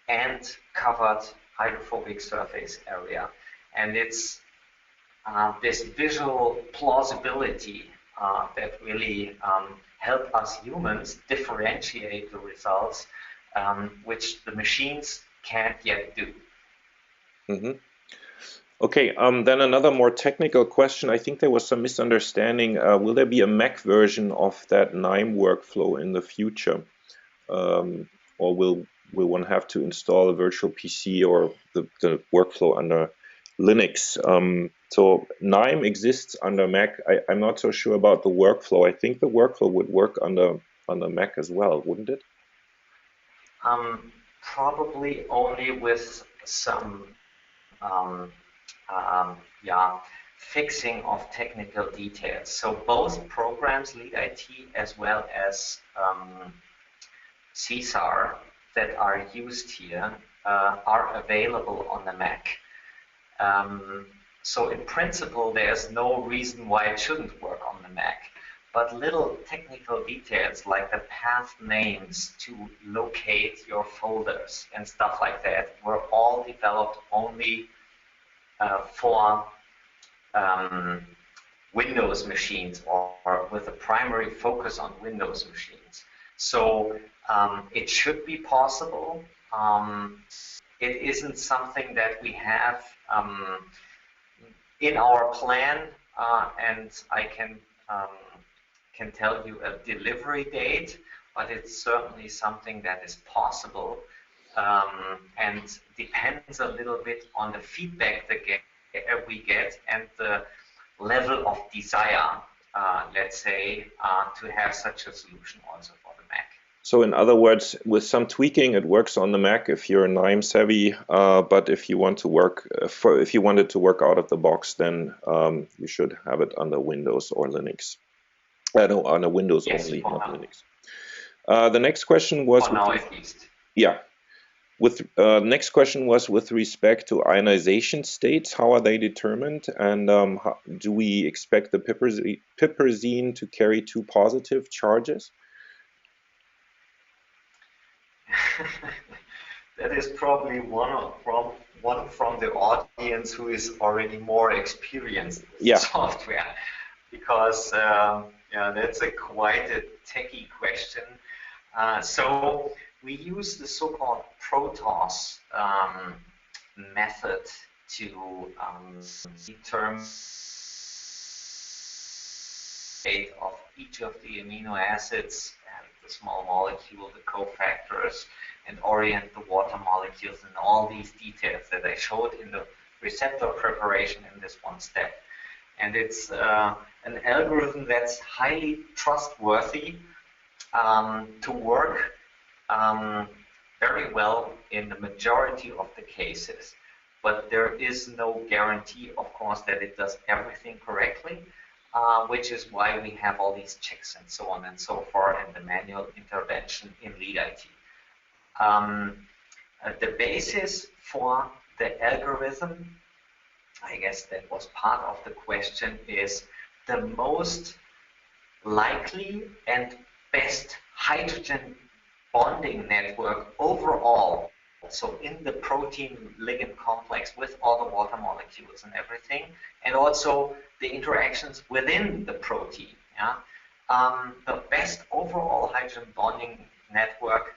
and covered hydrophobic surface area. And it's this visual plausibility that really help us humans differentiate the results, which the machines can't yet do. Mm-hmm. Okay, then another more technical question. I think there was some misunderstanding. Will there be a Mac version of that KNIME workflow in the future? Or will one have to install a virtual PC or the workflow under Linux? So KNIME exists under Mac. I'm not so sure about the workflow. I think the workflow would work under Mac as well, wouldn't it? Probably only with some fixing of technical details. So both programs, LeadIT as well as CSAR, that are used here are available on the Mac. So in principle, there's no reason why it shouldn't work on the Mac. But little technical details like the path names to locate your folders and stuff like that were all developed only for Windows machines, or with a primary focus on Windows machines. So it should be possible. It isn't something that we have in our plan, and I can tell you a delivery date, but it's certainly something that is possible, and depends a little bit on the feedback that we get and the level of desire, let's say, to have such a solution also for the Mac. So in other words, with some tweaking, it works on the Mac if you're NIME savvy. But if you want to work, if you want it to work out of the box, then you should have it under Windows or Linux. No, under Windows only, not Linux. The next question was for now, at least. Yeah. Next question was with respect to ionization states. How are they determined, and do we expect the piperazine to carry two positive charges? That is probably one from the audience who is already more experienced with software, because yeah, that's quite a techie question. So we use the so-called PROTOS method to determine the state of each of the amino acids and the small molecule, the cofactors, and orient the water molecules and all these details that I showed in the receptor preparation in this one step. And it's an algorithm that's highly trustworthy to work very well in the majority of the cases. But there is no guarantee, of course, that it does everything correctly, which is why we have all these checks and so on and so forth, and the manual intervention in lead IT. The basis for the algorithm, I guess that was part of the question, is the most likely and best hydrogen bonding network overall. So in the protein ligand complex with all the water molecules and everything, and also the interactions within the protein. Yeah? The best overall hydrogen bonding network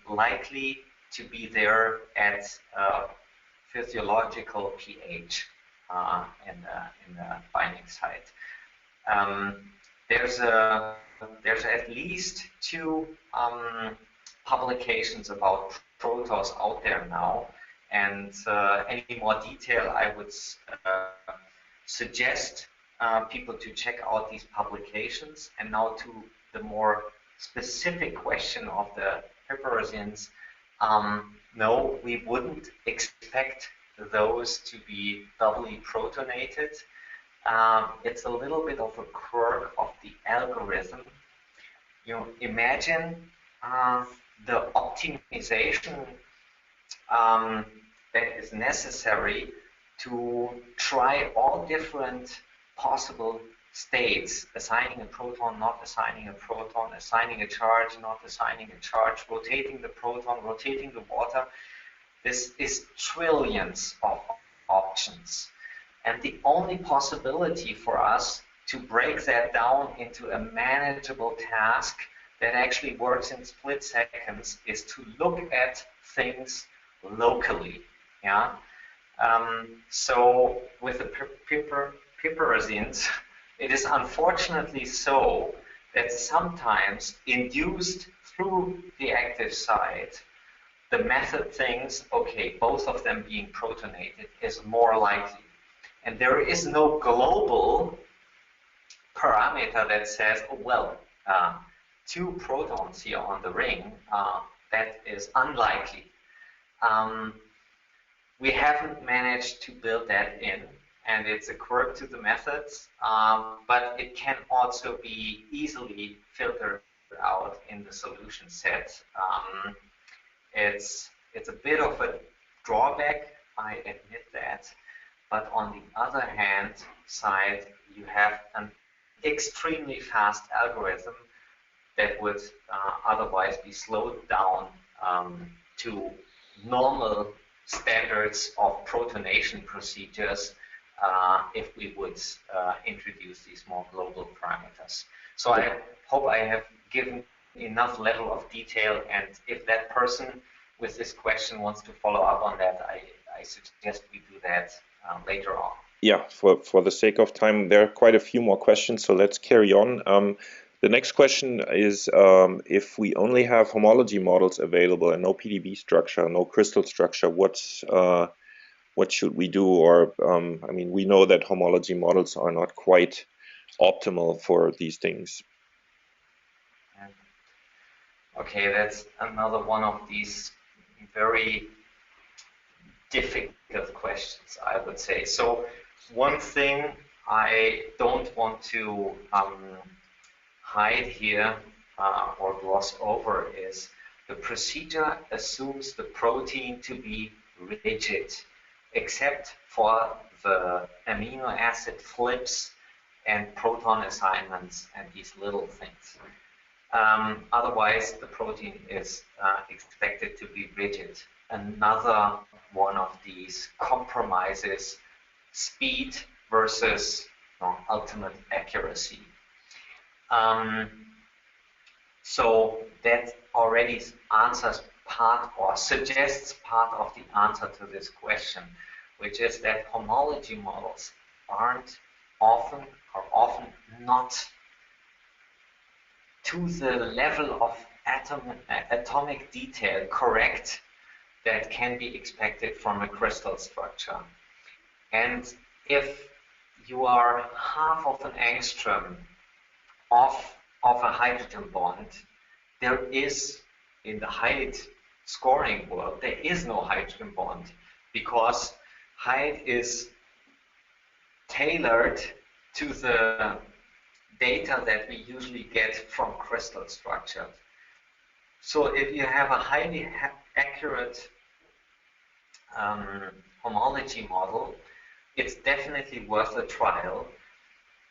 likely to be there at physiological pH in the binding site. There's at least two publications about PROTOS out there now, and any more detail I would suggest people to check out these publications. And now to the more specific question of the piperazines. No, we wouldn't expect those to be doubly protonated. It's a little bit of a quirk of the algorithm. You know, imagine the optimization that is necessary to try all different possible states, assigning a proton, not assigning a proton, assigning a charge, not assigning a charge, rotating the proton, rotating the water. This is trillions of options. And the only possibility for us to break that down into a manageable task that actually works in split seconds is to look at things locally. Yeah. So with the piperazines, it is unfortunately so that sometimes induced through the active site, the method thinks, okay, both of them being protonated is more likely. And there is no global parameter that says, oh, well, 2 protons here on the ring, that is unlikely. We haven't managed to build that in, and it's a quirk to the methods, but it can also be easily filtered out in the solution set. It's a bit of a drawback, I admit that, but on the other hand side, you have an extremely fast algorithm that would otherwise be slowed down to normal standards of protonation procedures if we would introduce these more global parameters. So I hope I have given enough level of detail, and if that person with this question wants to follow up on that, I suggest we do that later on. Yeah, for the sake of time, there are quite a few more questions, so let's carry on. The next question is if we only have homology models available and no PDB structure, no crystal structure, what should we do? Or I mean, we know that homology models are not quite optimal for these things. Okay, that's another one of these very difficult questions, I would say. So one thing I don't want to hide here or gloss over is the procedure assumes the protein to be rigid, except for the amino acid flips and proton assignments and these little things. Otherwise, the protein is expected to be rigid. Another one of these compromises speed versus ultimate accuracy. So that already answers part or suggests part of the answer to this question, which is that homology models are often not to the level of atomic detail correct that can be expected from a crystal structure. And if you are half of an angstrom off of a hydrogen bond, there is, in the height scoring world, there is no hydrogen bond, because height is tailored to the data that we usually get from crystal structure. So if you have a highly accurate homology model, it's definitely worth a trial.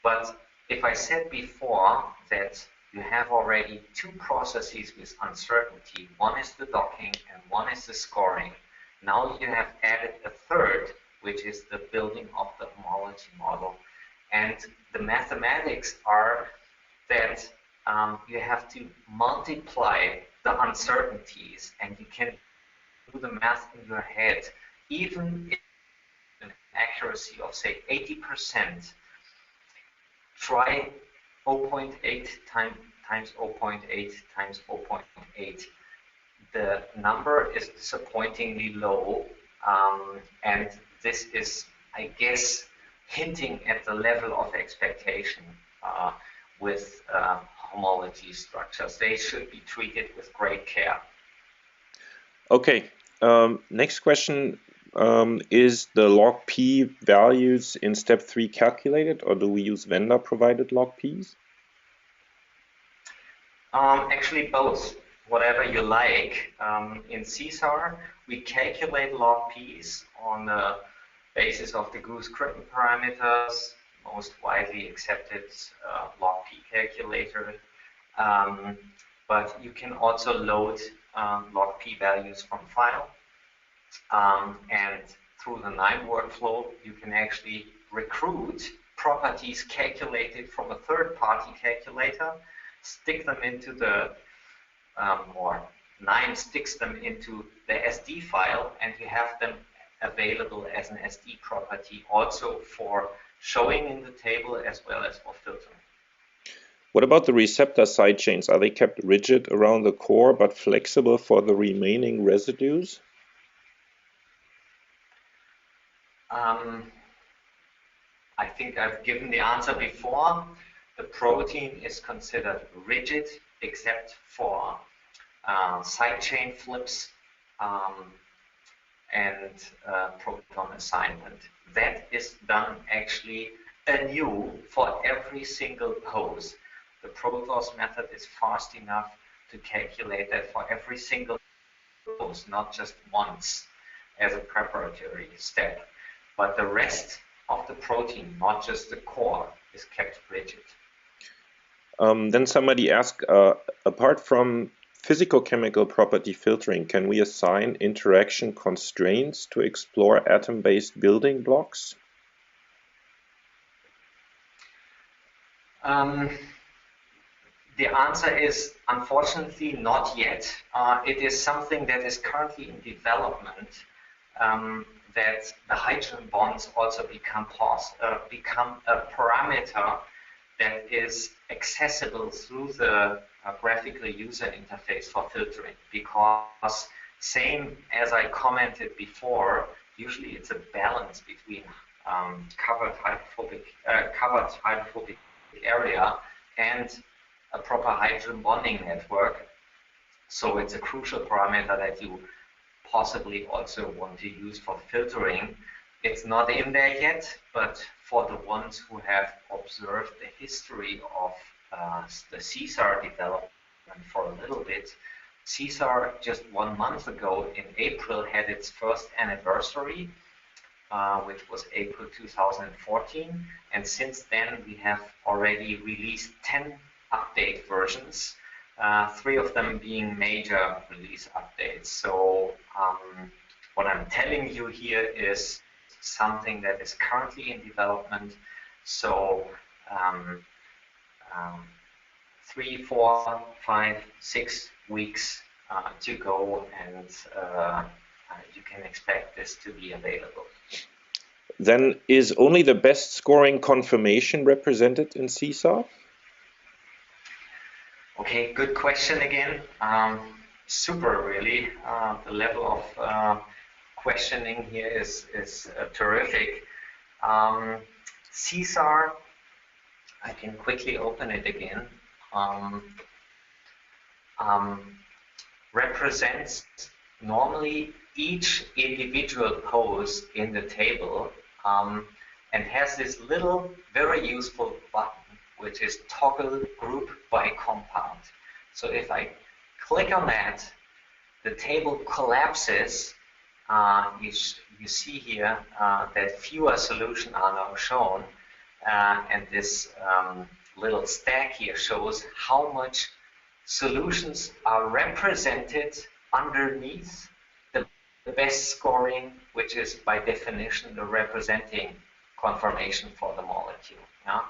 But if I said before that you have already two processes with uncertainty, one is the docking and one is the scoring, now you have added a third, which is the building of the homology model. And the mathematics are that you have to multiply the uncertainties, and you can do the math in your head. Even if an accuracy of, say, 80%, try 0.8 times 0.8 times 0.8. The number is disappointingly low, and this is, I guess, hinting at the level of expectation with homology structures. They should be treated with great care. Okay, next question. Is the log P values in step 3 calculated, or do we use vendor provided log Ps? Actually both, whatever you like. In CSAR, we calculate log Ps on the basis of the Goose-Crippen parameters, most widely accepted log P calculator. But you can also load log P values from file. And through the KNIME workflow, you can actually recruit properties calculated from a third-party calculator, stick them into the, or KNIME sticks them into the SD file, and you have them available as an SD property also for showing in the table as well as for filtering. What about the receptor side chains? Are they kept rigid around the core but flexible for the remaining residues? I think I've given the answer before. The protein is considered rigid except for side chain flips and proton assignment. That is done actually anew for every single pose. the Protos method is fast enough to calculate that for every single dose, not just once as a preparatory step, but the rest of the protein, not just the core, is kept rigid. Then somebody asked, apart from physico-chemical property filtering, can we assign interaction constraints to explore atom-based building blocks? The answer is unfortunately not yet. It is something that is currently in development, that the hydrogen bonds also become a parameter that is accessible through the graphical user interface for filtering, because same as I commented before, usually it's a balance between covered hydrophobic area and a proper hydrogen bonding network. So it's a crucial parameter that you possibly also want to use for filtering. It's not in there yet, but for the ones who have observed the history of the CSAR development for a little bit, CSAR just 1 month ago in April had its first anniversary, which was April 2014, and since then we have already released 10 update versions, 3 of them being major release updates. So what I'm telling you here is something that is currently in development. So 3, 4, 5, 6 weeks to go, and you can expect this to be available. Then is only the best scoring confirmation represented in CSAR? Okay, good question again. Super, really. The level of questioning here is terrific. CSAR, I can quickly open it again, represents normally each individual pose in the table, and has this little, very useful button, which is toggle group by compound. So if I click on that, the table collapses. You see here that fewer solutions are now shown, and this little stack here shows how much solutions are represented underneath the best scoring, which is by definition the representing conformation for the molecule. Yeah?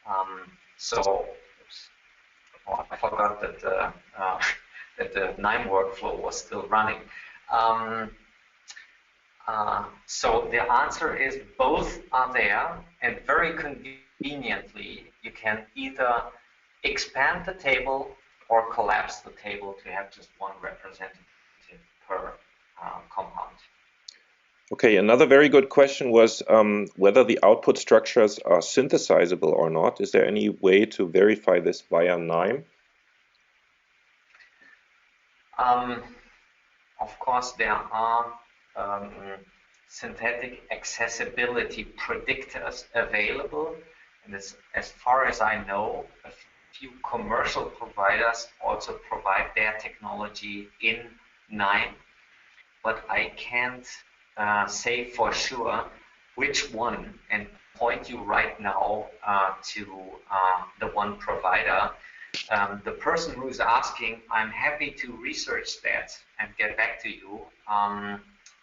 I forgot that the KNIME workflow was still running. So the answer is both are there, and very conveniently you can either expand the table or collapse the table to have just one representative per compound. Okay, another very good question was whether the output structures are synthesizable or not. Is there any way to verify this via KNIME? Of course, there are synthetic accessibility predictors available, and as far as I know, a few commercial providers also provide their technology in KNIME, but I can't say for sure which one and point you right now to the one provider. The person who's asking, I'm happy to research that and get back to you.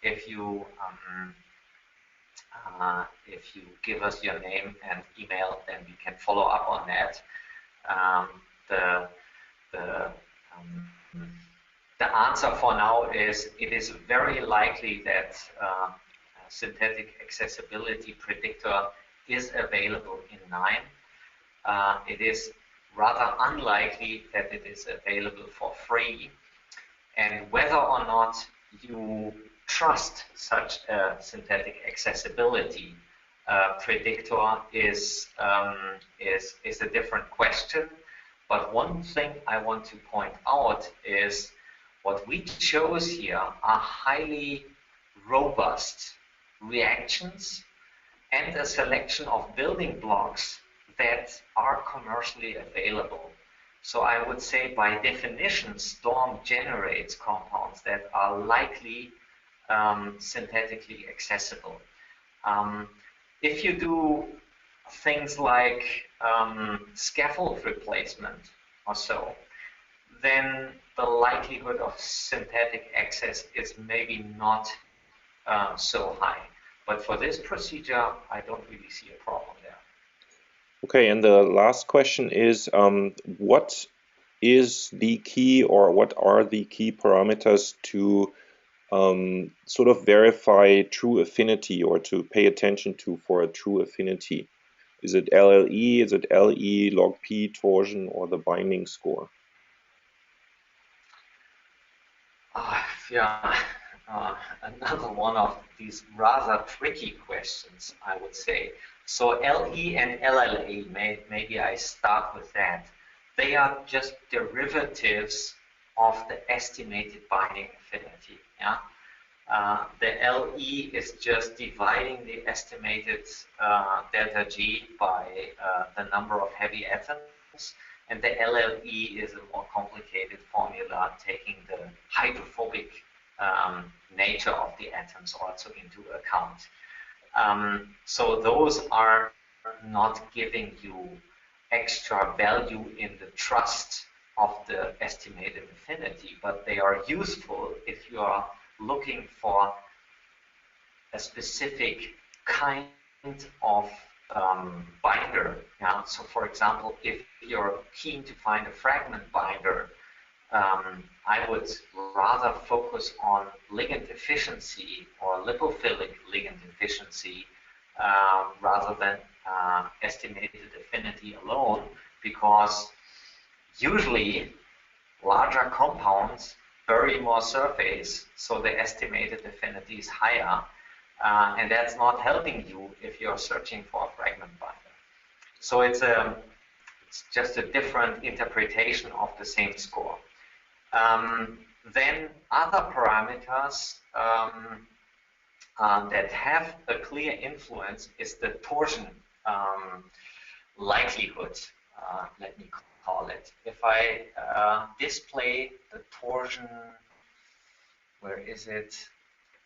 If you give us your name and email, then we can follow up on that. The answer for now is it is very likely that synthetic accessibility predictor is available in KNIME. It is rather unlikely that it is available for free, and whether or not you trust such a synthetic accessibility predictor is a different question. But one thing I want to point out is what we chose here are highly robust reactions and a selection of building blocks that are commercially available. So I would say by definition, storm generates compounds that are likely synthetically accessible. If you do things like scaffold replacement or so, then the likelihood of synthetic access is maybe not so high. But for this procedure, I don't really see a problem there. Okay, and the last question is, what is the key, or what are the key parameters to sort of verify true affinity, or to pay attention to for a true affinity? Is it LLE, is it LE, log P, torsion, or the binding score? Yeah, another one of these rather tricky questions, I would say. So LE and LLA, maybe I start with that. They are just derivatives of the estimated binding affinity. Yeah, the LE is just dividing the estimated delta G by the number of heavy atoms, and the LLE is a more complicated formula taking the hydrophobic nature of the atoms also into account. So those are not giving you extra value in the trust of the estimated affinity, but they are useful if you are looking for a specific kind of binder. Yeah? So for example, if you're keen to find a fragment binder, I would rather focus on ligand efficiency or lipophilic ligand efficiency rather than estimated affinity alone, because usually larger compounds bury more surface, so the estimated affinity is higher, and that's not helping you if you're searching for a fragment binder. So it's just a different interpretation of the same score. Then other parameters that have a clear influence is the torsion likelihood, let me call it. If I display the torsion, where is it?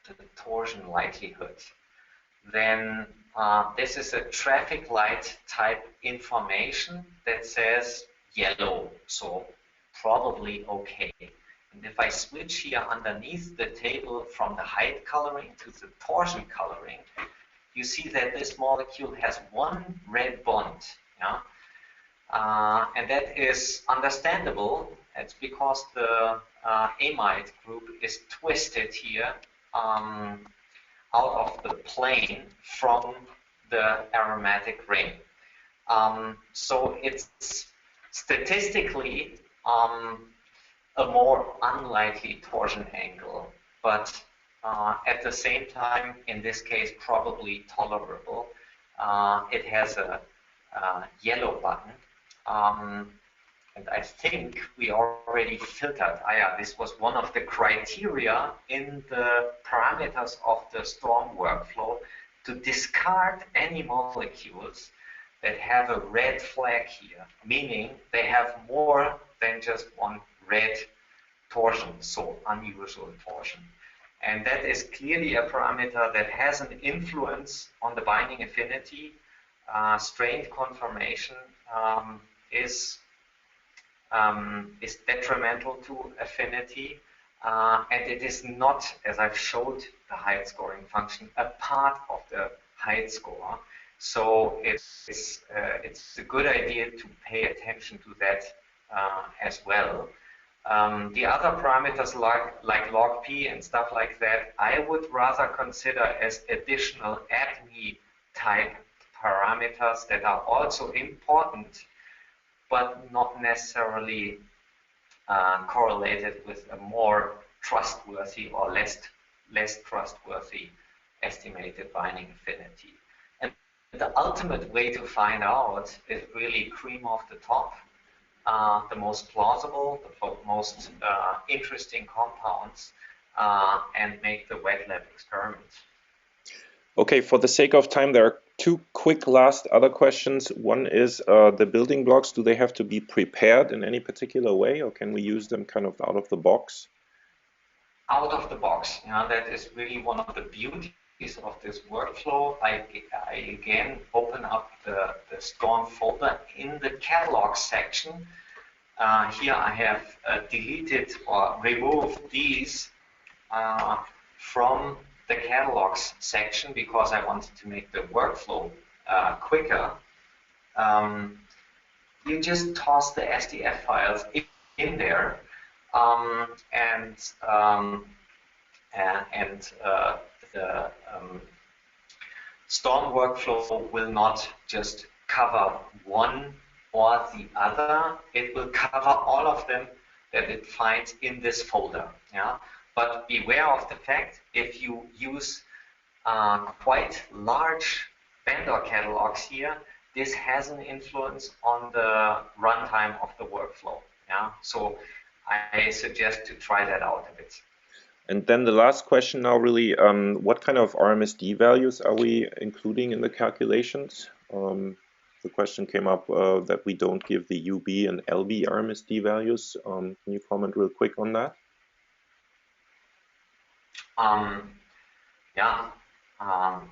The torsion likelihood. Then this is a traffic light type information that says yellow, so probably okay. And if I switch here underneath the table from the height coloring to the torsion coloring, you see that this molecule has one red bond. Yeah? And that is understandable. It's because the amide group is twisted here out of the plane from the aromatic ring. So it's statistically a more unlikely torsion angle, but at the same time, in this case, probably tolerable. It has a yellow button. And I think we already filtered. This was one of the criteria in the parameters of the storm workflow to discard any molecules that have a red flag here, meaning they have more than just one red torsion, so unusual torsion. And that is clearly a parameter that has an influence on the binding affinity. Strained conformation is detrimental to affinity, and it is not, as I've showed the height scoring function, a part of the height score. So it's a good idea to pay attention to that as well. The other parameters like log P and stuff like that, I would rather consider as additional ADME type parameters that are also important, but not necessarily correlated with a more trustworthy or less trustworthy estimated binding affinity. And the ultimate way to find out is really cream off the top, the most plausible, the most interesting compounds, and make the wet lab experiments. Okay, for the sake of time, there are two quick last other questions. One is the building blocks, do they have to be prepared in any particular way, or can we use them kind of out of the box? Out of the box, that is really one of the beauties of this workflow. I again open up the STORM folder in the catalog section. Here I have deleted or removed these from the catalogs section because I wanted to make the workflow quicker. You just toss the SDF files in there, and the STORM workflow will not just cover one or the other. It will cover all of them that it finds in this folder. But beware of the fact, if you use quite large vendor catalogs here, this has an influence on the runtime of the workflow. So I suggest to try that out a bit. And then the last question now, really, what kind of RMSD values are we including in the calculations? The question came up that we don't give the UB and LB RMSD values. Can you comment real quick on that?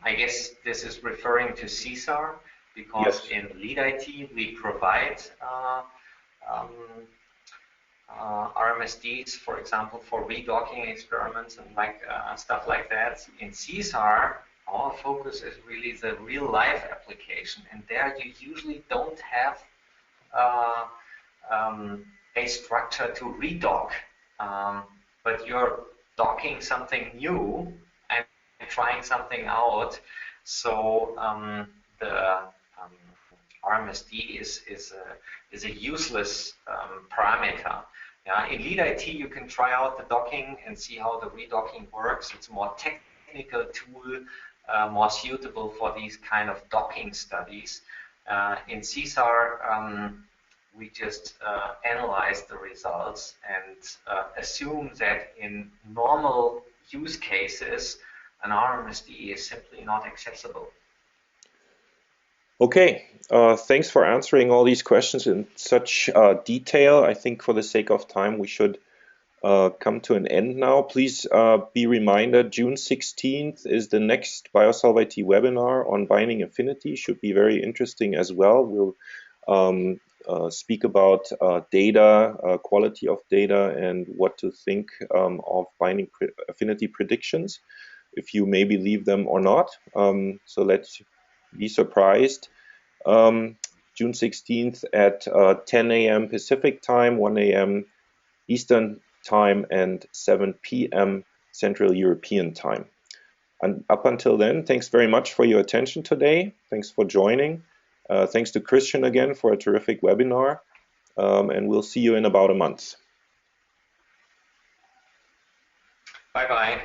I guess this is referring to CSAR, because yes. in LeadIT we provide RMSDs, for example, for redocking experiments and stuff like that. In CSAR, our focus is really the real-life application, and there you usually don't have a structure to redock, but you're docking something new and trying something out. So the RMSD is a useless parameter. In LeadIT, you can try out the docking and see how the redocking works. It's a more technical tool, more suitable for these kind of docking studies. In CSAR, we just analyze the results and assume that in normal use cases, an RMSD is simply not accessible. Okay, thanks for answering all these questions in such detail. I think for the sake of time, we should come to an end now. Please be reminded, June 16th is the next Biosolve IT webinar on binding affinity. Should be very interesting as well. We'll speak about data, quality of data, and what to think of binding affinity predictions, if you maybe leave them or not. So let's be surprised. June 16th at 10 a.m. Pacific time, 1 a.m. Eastern time, and 7 p.m. Central European time. And up until then, thanks very much for your attention today. Thanks for joining. Thanks to Christian again for a terrific webinar. And we'll see you in about a month. Bye-bye.